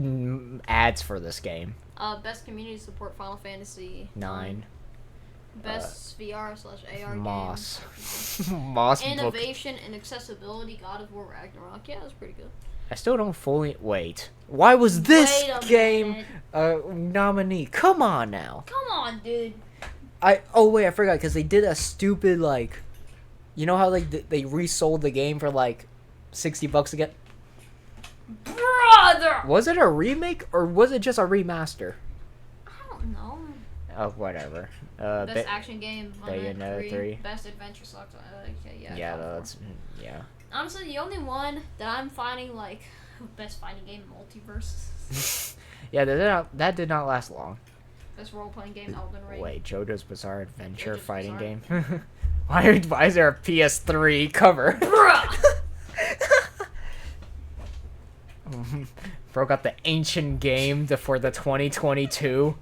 ads for this game. Best community support Final Fantasy 9. Best VR/AR Moss. game. Moss book. Innovation and accessibility God of War Ragnarok. Yeah, that's pretty good. I still don't fully wait. Why was this Wait a game minute. nominee? Come on now. Come on, dude. I forgot because they did a stupid like, you know how like they resold the game for like $60 again. Brother. Was it a remake or was it just a remaster? I don't know. Oh, whatever. Best action game. Bayonetta 3. Best adventure sucks. Yeah. Yeah, God of War. that's yeah. Honestly, the only one that I'm finding like best fighting game Multiverse. Yeah, that did not last long. Best role playing game Elden Ring. Wait, JoJo's Bizarre Adventure JoJo's fighting Bizarre. game. Why is there a PS3 cover? Bruh. Broke out the ancient game for the 2022.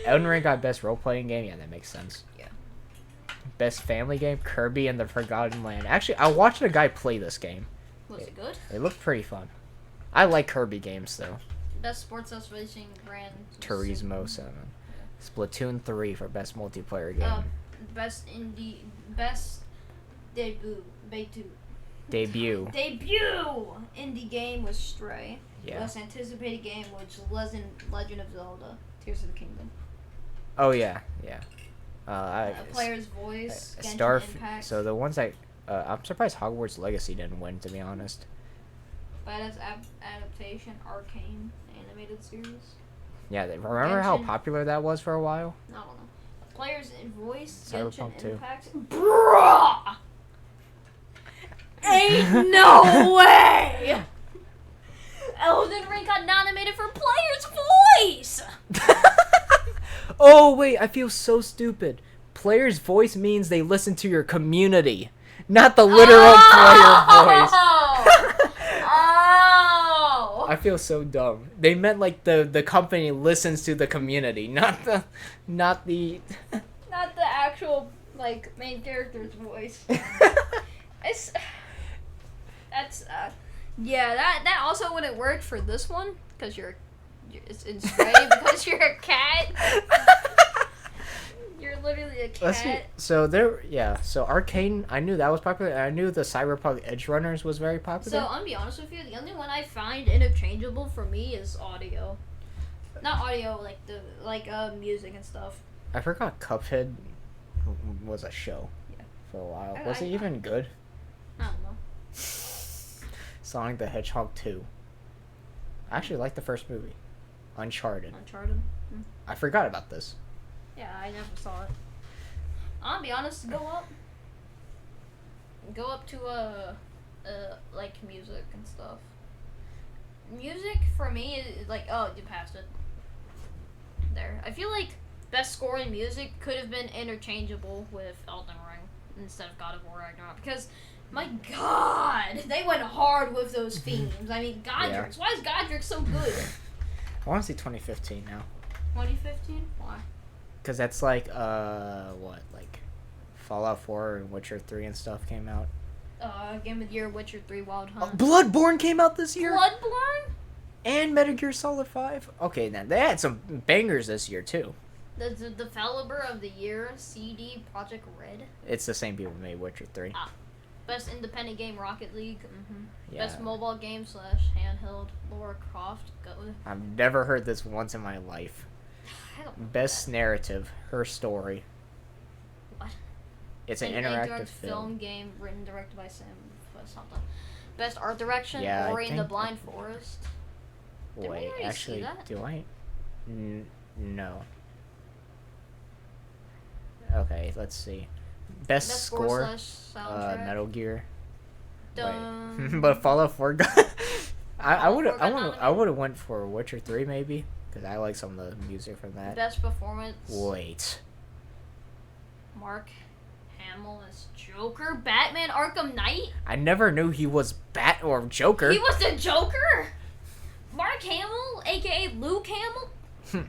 Elden Ring got best role playing game. Yeah, that makes sense. Yeah. Best family game, Kirby and the Forgotten Land. Actually, I watched a guy play this game. Was it good? It looked pretty fun. I like Kirby games though. Best sports racing Gran Turismo 7. Splatoon 3 for best multiplayer game. best indie, best debut indie game was Stray. Yeah. Most anticipated game was Legend of Zelda: Tears of the Kingdom. Oh yeah. Player's voice. Star. Genshin Impact. So the ones I'm surprised Hogwarts Legacy didn't win, to be honest. Badass adaptation, Arcane animated series. Yeah, remember how Genshin. popular that was for a while? I don't know. Players in voice, Cyberpunk Genshin 2. Impact. Bruh! Ain't no way! Elden Ring got nominated for Player's Voice! Oh wait, I feel so stupid. Player's voice means they listen to your community, not the literal player voice. Oh! I feel so dumb. They meant like the company listens to the community, not the Not the actual, like, main character's voice. Yeah, that also wouldn't work for this one, because it's in Stray, because you're a cat. You're literally a Let's see. cat. So Arcane, I knew that was popular. I knew the Cyberpunk Edge Runners was very popular. So, I'm gonna be honest with you, the only one I find interchangeable for me is audio. Not audio, music and stuff. I forgot Cuphead was a show Yeah. for a while. I- Was it even good? I don't know. Sonic the Hedgehog 2. I actually liked the first movie. Uncharted. Uncharted. I forgot about this. Yeah, I never saw it. I'll be honest, go up to like music and stuff. Music for me is like, oh, you passed it. There. I feel like best score in music could have been interchangeable with Elden Ring instead of God of War Ragnarok, because my God, they went hard with those themes. I mean, Godrix. Why is Godrix so good? I want to see 2015 now. 2015? Why? Because that's like, like Fallout 4 and Witcher 3 and stuff came out. Game of the Year, Witcher 3, Wild Hunt. Bloodborne came out this year? Bloodborne? And Metal Gear Solid 5? Okay, then they had some bangers this year, too. The developer of the year, CD Projekt Red. It's the same people who made Witcher 3. Best independent game, Rocket League. Yeah. Best mobile game / handheld, Lara Croft. I've never heard this once in my life. I don't know Best that. narrative, Her Story. What? It's an interactive film. game written directed by Sam something. Best art direction, Yeah, I Ori and the think- Blind Forest. Didn't we Wait, already see actually, that? do I? No. Okay, let's see. Best score, / soundtrack. Metal Gear. Dun. Wait, but Fallout 4 got. I Fallout would 4 got have nominated? went for Witcher 3 maybe, because I like some of the music from that. Best performance. Wait. Mark Hamill as Joker. Batman Arkham Knight. I never knew he was or Joker. He was the Joker. Mark Hamill, aka Luke Hamill.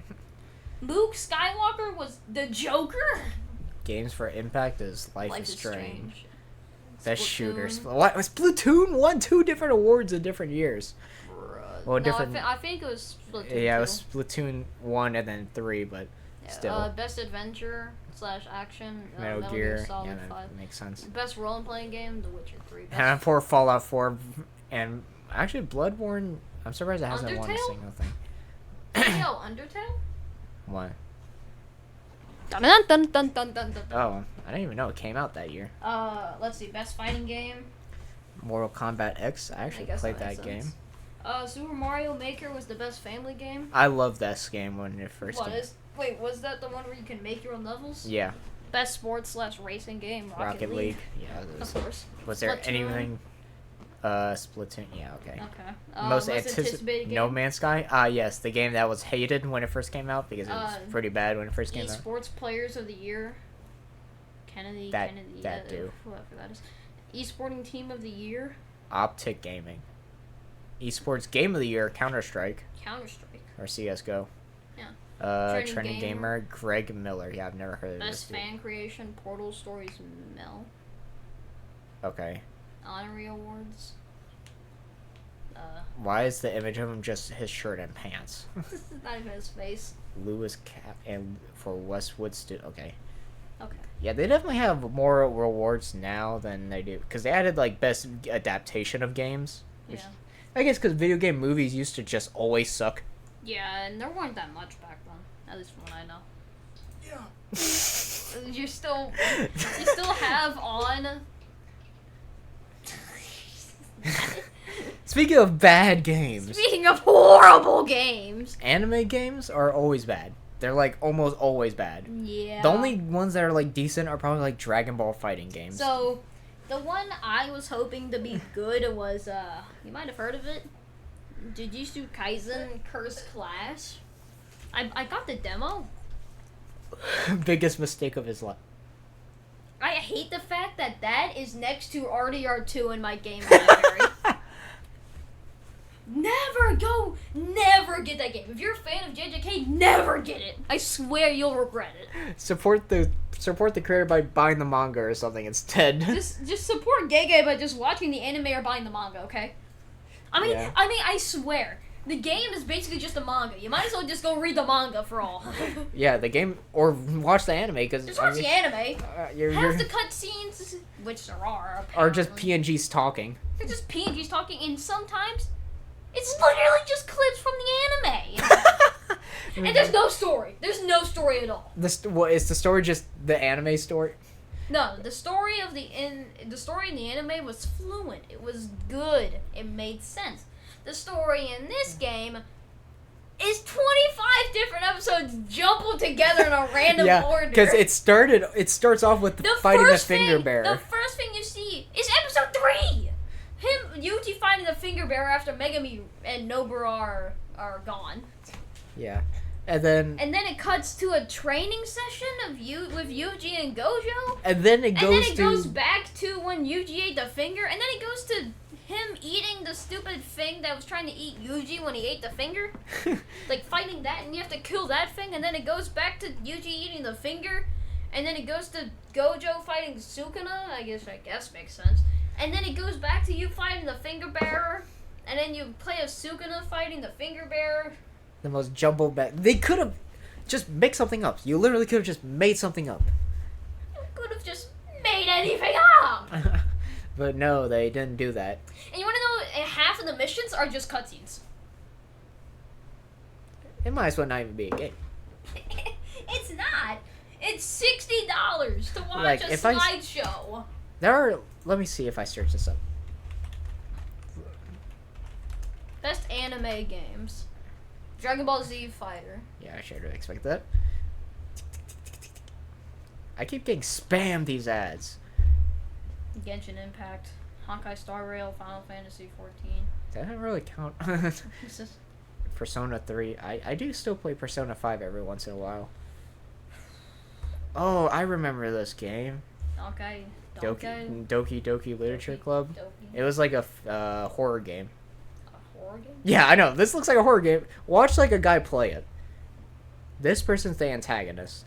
Luke Skywalker was the Joker. Games for Impact is Life is Strange. Best Splatoon. shooters. What was Splatoon? Won 2 different awards in different years. Well, No, different. I think it was Splatoon. Yeah, it 2. was Splatoon 1 and then 3, but Yeah, still. best adventure / action. Metal Metal Gear. Gear Solid Yeah, 5. that makes sense. Best role playing game, The Witcher 3. And for Fallout 4, and actually Bloodborne, I'm surprised it hasn't won a Undertale? single thing. Yo, Undertale. What? Dun dun dun dun dun dun dun. Oh, I didn't even know it came out that year. Let's see. Best fighting game. Mortal Kombat X. I actually guess played that makes that game. sense. Super Mario Maker was the best family game. I loved that game when it first came. Wait, was that the one where you can make your own levels? Yeah, Best sports / racing game, Rocket League. Yeah. Of course. Was there Splatoon. anything? Splatoon. Yeah. Okay. Okay. Most anticipated game. No Man's Sky. Yes, the game that was hated when it first came out because it was pretty bad when it first came out. Esports Players of the Year. Kennedy. That dude. Whoever that is. Esporting Team of the Year. Optic Gaming. Esports Game of the Year, Counter Strike Counter Strike. or CS:GO. Yeah. Trending Gamer, Greg Miller. Yeah, I've never heard of Best this dude. fan creation, Portal Stories Mel. Okay. Honorary Awards. Why is the image of him just his shirt and pants? This is not even his face. Lewis Cap and for Westwood Okay. Okay. Yeah, they definitely have more rewards now than they do because they added like best adaptation of games. Which, Yeah. I guess because video game movies used to just always suck. Yeah, and there weren't that much back then. At least from what I know. Yeah. You still have on. Speaking of bad games, Speaking of horrible games. anime games are always bad. They're like almost always bad. Yeah. The only ones that are like decent are probably like Dragon Ball fighting games. So, the one I was hoping to be good was you might have heard of it. Jujutsu Kaisen Cursed Clash. I got the demo. Biggest mistake of his life. I hate the fact that that is next to RDR2 in my game library. Never get that game. If you're a fan of JJK, never get it. I swear you'll regret it. Support the creator by buying the manga or something instead. Just support Gege by just watching the anime or buying the manga, okay? I mean, Yeah. I swear. The game is basically just a manga. You might as well just go read the manga for all. Yeah, the game or watch the anime because Just watch the anime. you're Half the cutscenes, which there are, are just apparently. PNGs talking. They're just PNGs talking, and sometimes it's literally just clips from the anime. And there's no story. There's no story at all. What is the story? Just the anime story? No, the story in the anime was fluent. It was good. It made sense. The story in this game is 25 different episodes jumbled together in a random order. because it starts off with fighting the finger bearer. The first thing you see is episode 3. Yuji fighting the finger bearer after Megami and Nobara are gone. Yeah, and then It cuts to a training session with Yuji and Gojo. and then it goes And then it goes back to when Yuji ate the finger, and then it goes to him eating the stupid thing that was trying to eat Yuji when he ate the finger. Like fighting that, and you have to kill that thing, and then it goes back to Yuji eating the finger, and then it goes to Gojo fighting Sukuna. I guess makes sense. And then it goes back to you fighting the finger bearer, and then you play as Sukuna fighting the finger bearer. the most jumbled back. They could have just make something up. You literally could have just made something up. You could have just made anything up. But no, they didn't do that. And you want to know, half of the missions are just cutscenes. It might as well not even be a game. It's not. It's $60 to watch Like, a if I- slideshow. There are. Let me see if I search this up. Best anime games. Dragon Ball Z Fighter. Yeah, I should have expected that. I keep getting spammed these ads. Genshin Impact. Honkai Star Rail. Final Fantasy 14. That doesn't really count. This is Persona 3. I do still play Persona 5 every once in a while. Oh, I remember this game. Donkey. Doki Doki Literature Club. Doki. It was like a horror game. A horror game? Yeah, I know. This looks like a horror game. Watch like a guy play it. This person's the antagonist.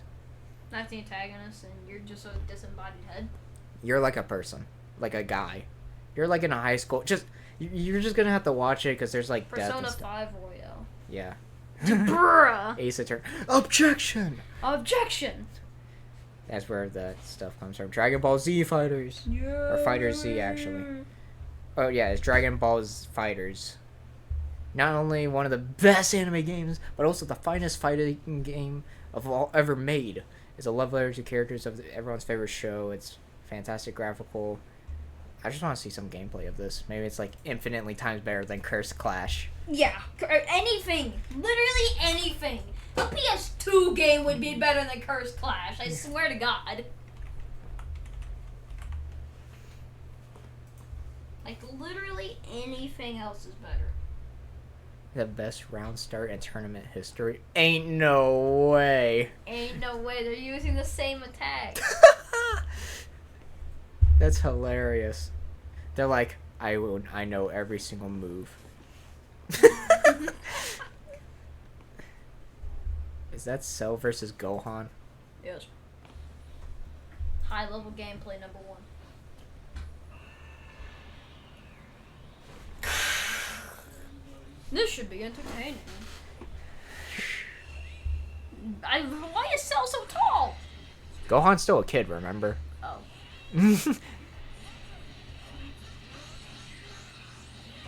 That's the antagonist, and you're just a disembodied head. You're like a person, like a guy. You're like in a high school. You're just gonna have to watch it because there's like death Persona and stuff. 5 Royale. Yeah. Bruh. Ace Attorney. Objection. Objection. That's where that stuff comes from. Dragon Ball Z Fighters. Or Fighter Z, actually. Oh, yeah, it's Dragon Ball Z Fighters. Not only one of the best anime games, but also the finest fighting game of all ever made. It's a love letter to characters of everyone's favorite show. It's fantastic graphical. I just want to see some gameplay of this. Maybe it's like infinitely times better than Cursed Clash. Yeah, anything. Literally anything. The PS2 game would be better than Cursed Clash. I swear to God. Like, literally anything else is better. The best round start in tournament history. Ain't no way. Ain't no way they're using the same attack. That's hilarious. They're like, I know every single move. Is that Cell versus Gohan? Yes. High level gameplay number 1. This should be entertaining. Why is Cell so tall? Gohan's still a kid, remember? Oh.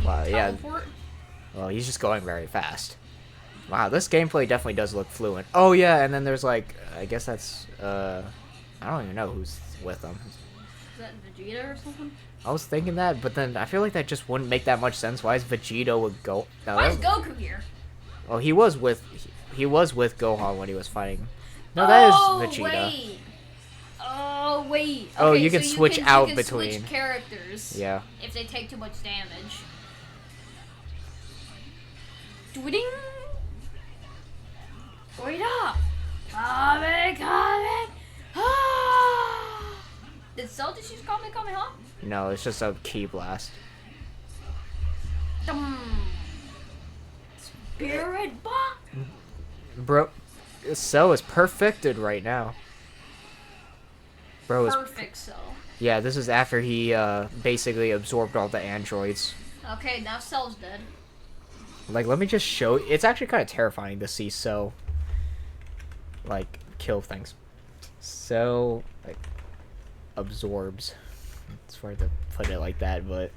Wow, yeah. Teleport? Well, he's just going very fast. Wow, this gameplay definitely does look fluent. Oh yeah, and then there's like, I guess that's I don't even know who's with them. Is that Vegeta or something? I was thinking that, but then I feel like that just wouldn't make that much sense. Why is Vegeta with Go? No, Why is Goku here? well, he was with Gohan when he was fighting. No, that is Vegeta. Wait. Oh wait. Oh, Okay, you can so switch you out can between. switch characters. Yeah. If they take too much damage. Ding. Wait up. Kame. Did Cell just use Kame, huh? No, it's just a ki blast. Spirit bomb. Bro, Cell is perfected right now. Bro is Perfect Cell. yeah. This is after he basically absorbed all the androids. Okay, now Cell's dead. Like, let me just show. It's actually kind of terrifying to see Cell like kill things. Cell like absorbs. It's hard to put it like that, but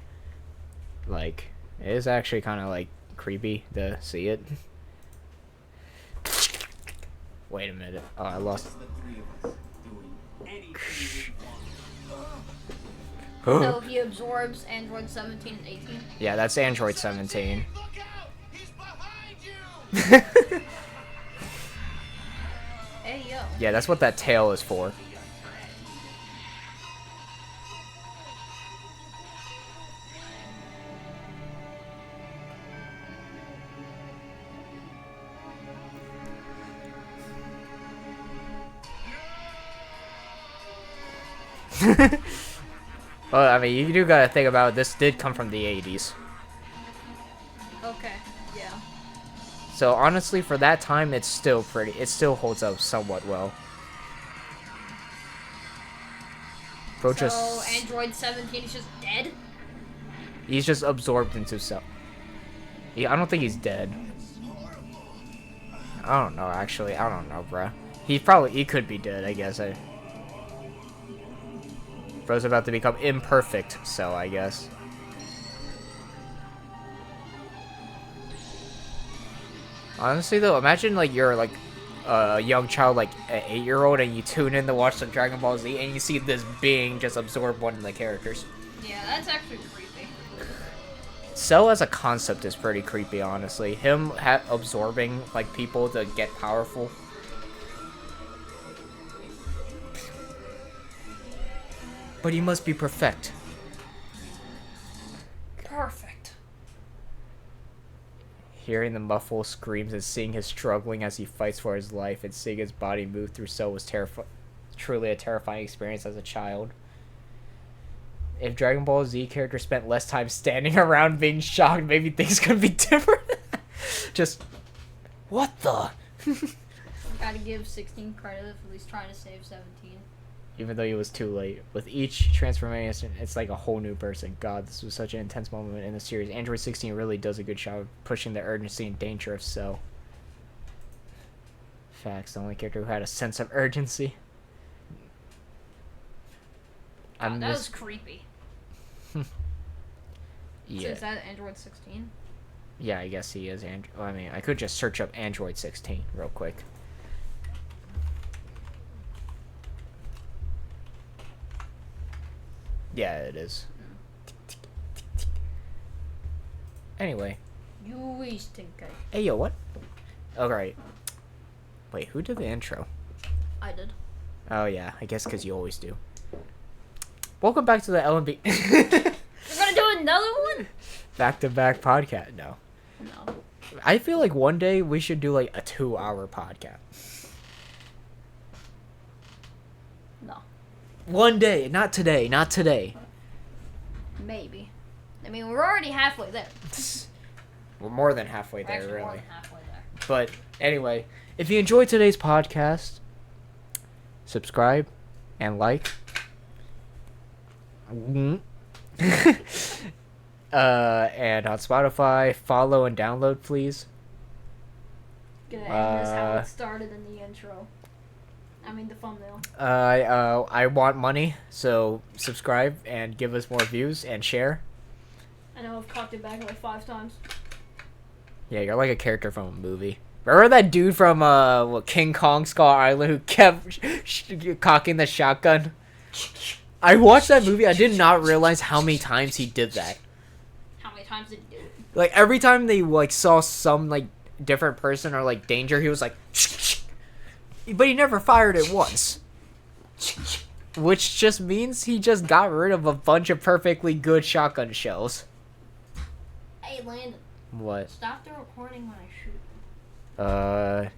like it is actually kind of like creepy to see it. Wait a minute. Oh, I lost. So he absorbs Android 17 and 18. Yeah, that's Android 17. Look out! He's behind you! Hey yo. Yeah, that's what that tail is for. Well, I mean, you do gotta think about it. This did come from the 80s. Okay. Yeah. So honestly, for that time, it's still pretty. It still holds up somewhat well. Bro, So just Android 17 is just dead. he's just absorbed into Cell. Yeah, I don't think he's dead. I don't know. Actually, I don't know, bruh. He could be dead. I guess. Bro's about to become imperfect, so I guess. Honestly, though, imagine like you're like a young child, like an 8-year-old, and you tune in to watch some Dragon Ball Z, and you see this being just absorb one of the characters. Yeah, that's actually creepy. Cell as a concept is pretty creepy, honestly. Him absorbing like people to get powerful. But he must be perfect. Perfect. Hearing the muffled screams and seeing his struggling as he fights for his life and seeing his body move through Cell was truly a terrifying experience as a child. If Dragon Ball Z characters spent less time standing around being shocked, maybe things could be different. Just, what the? Gotta give 16 credit for at least trying to save 17. Even though he was too late. With each transformation, it's like a whole new person. God, this was such an intense moment in the series. Android 16 really does a good job of pushing the urgency and danger of Cell. Facts, the only character who had a sense of urgency. God, that was creepy. Yeah. So is that Android 16? Yeah, I guess he is. I mean, I could just search up Android 16 real quick. Yeah, it is. Anyway. You always think Hey, yo, what? Alright. Wait, who did the intro? I did. Oh, yeah. I guess because you always do. Welcome back to the L&B. We're gonna do another one? Back-to-back podcast. No. No. I feel like one day we should do, like, a 2-hour podcast. No. One day. Not today. Not today. Maybe. I mean, we're already halfway there. We're more than halfway We're there, actually more really. than halfway there. But anyway, if you enjoyed today's podcast, subscribe and like. And on Spotify, follow and download, please. Gonna end this how it started in the intro. I mean the thumbnail. I want money, so subscribe and give us more views and share. I know I've cocked it back like 5 times. Yeah, you're like a character from a movie. Remember that dude from King Kong Skull Island who kept cocking the shotgun? I watched that movie. I did not realize how many times he did that. How many times did he do it? Like every time they like saw some like different person or like danger, he was like, but he never fired it once. Which just means he just got rid of a bunch of perfectly good shotgun shells. Hey, Landon. What? Stop the recording when I shoot.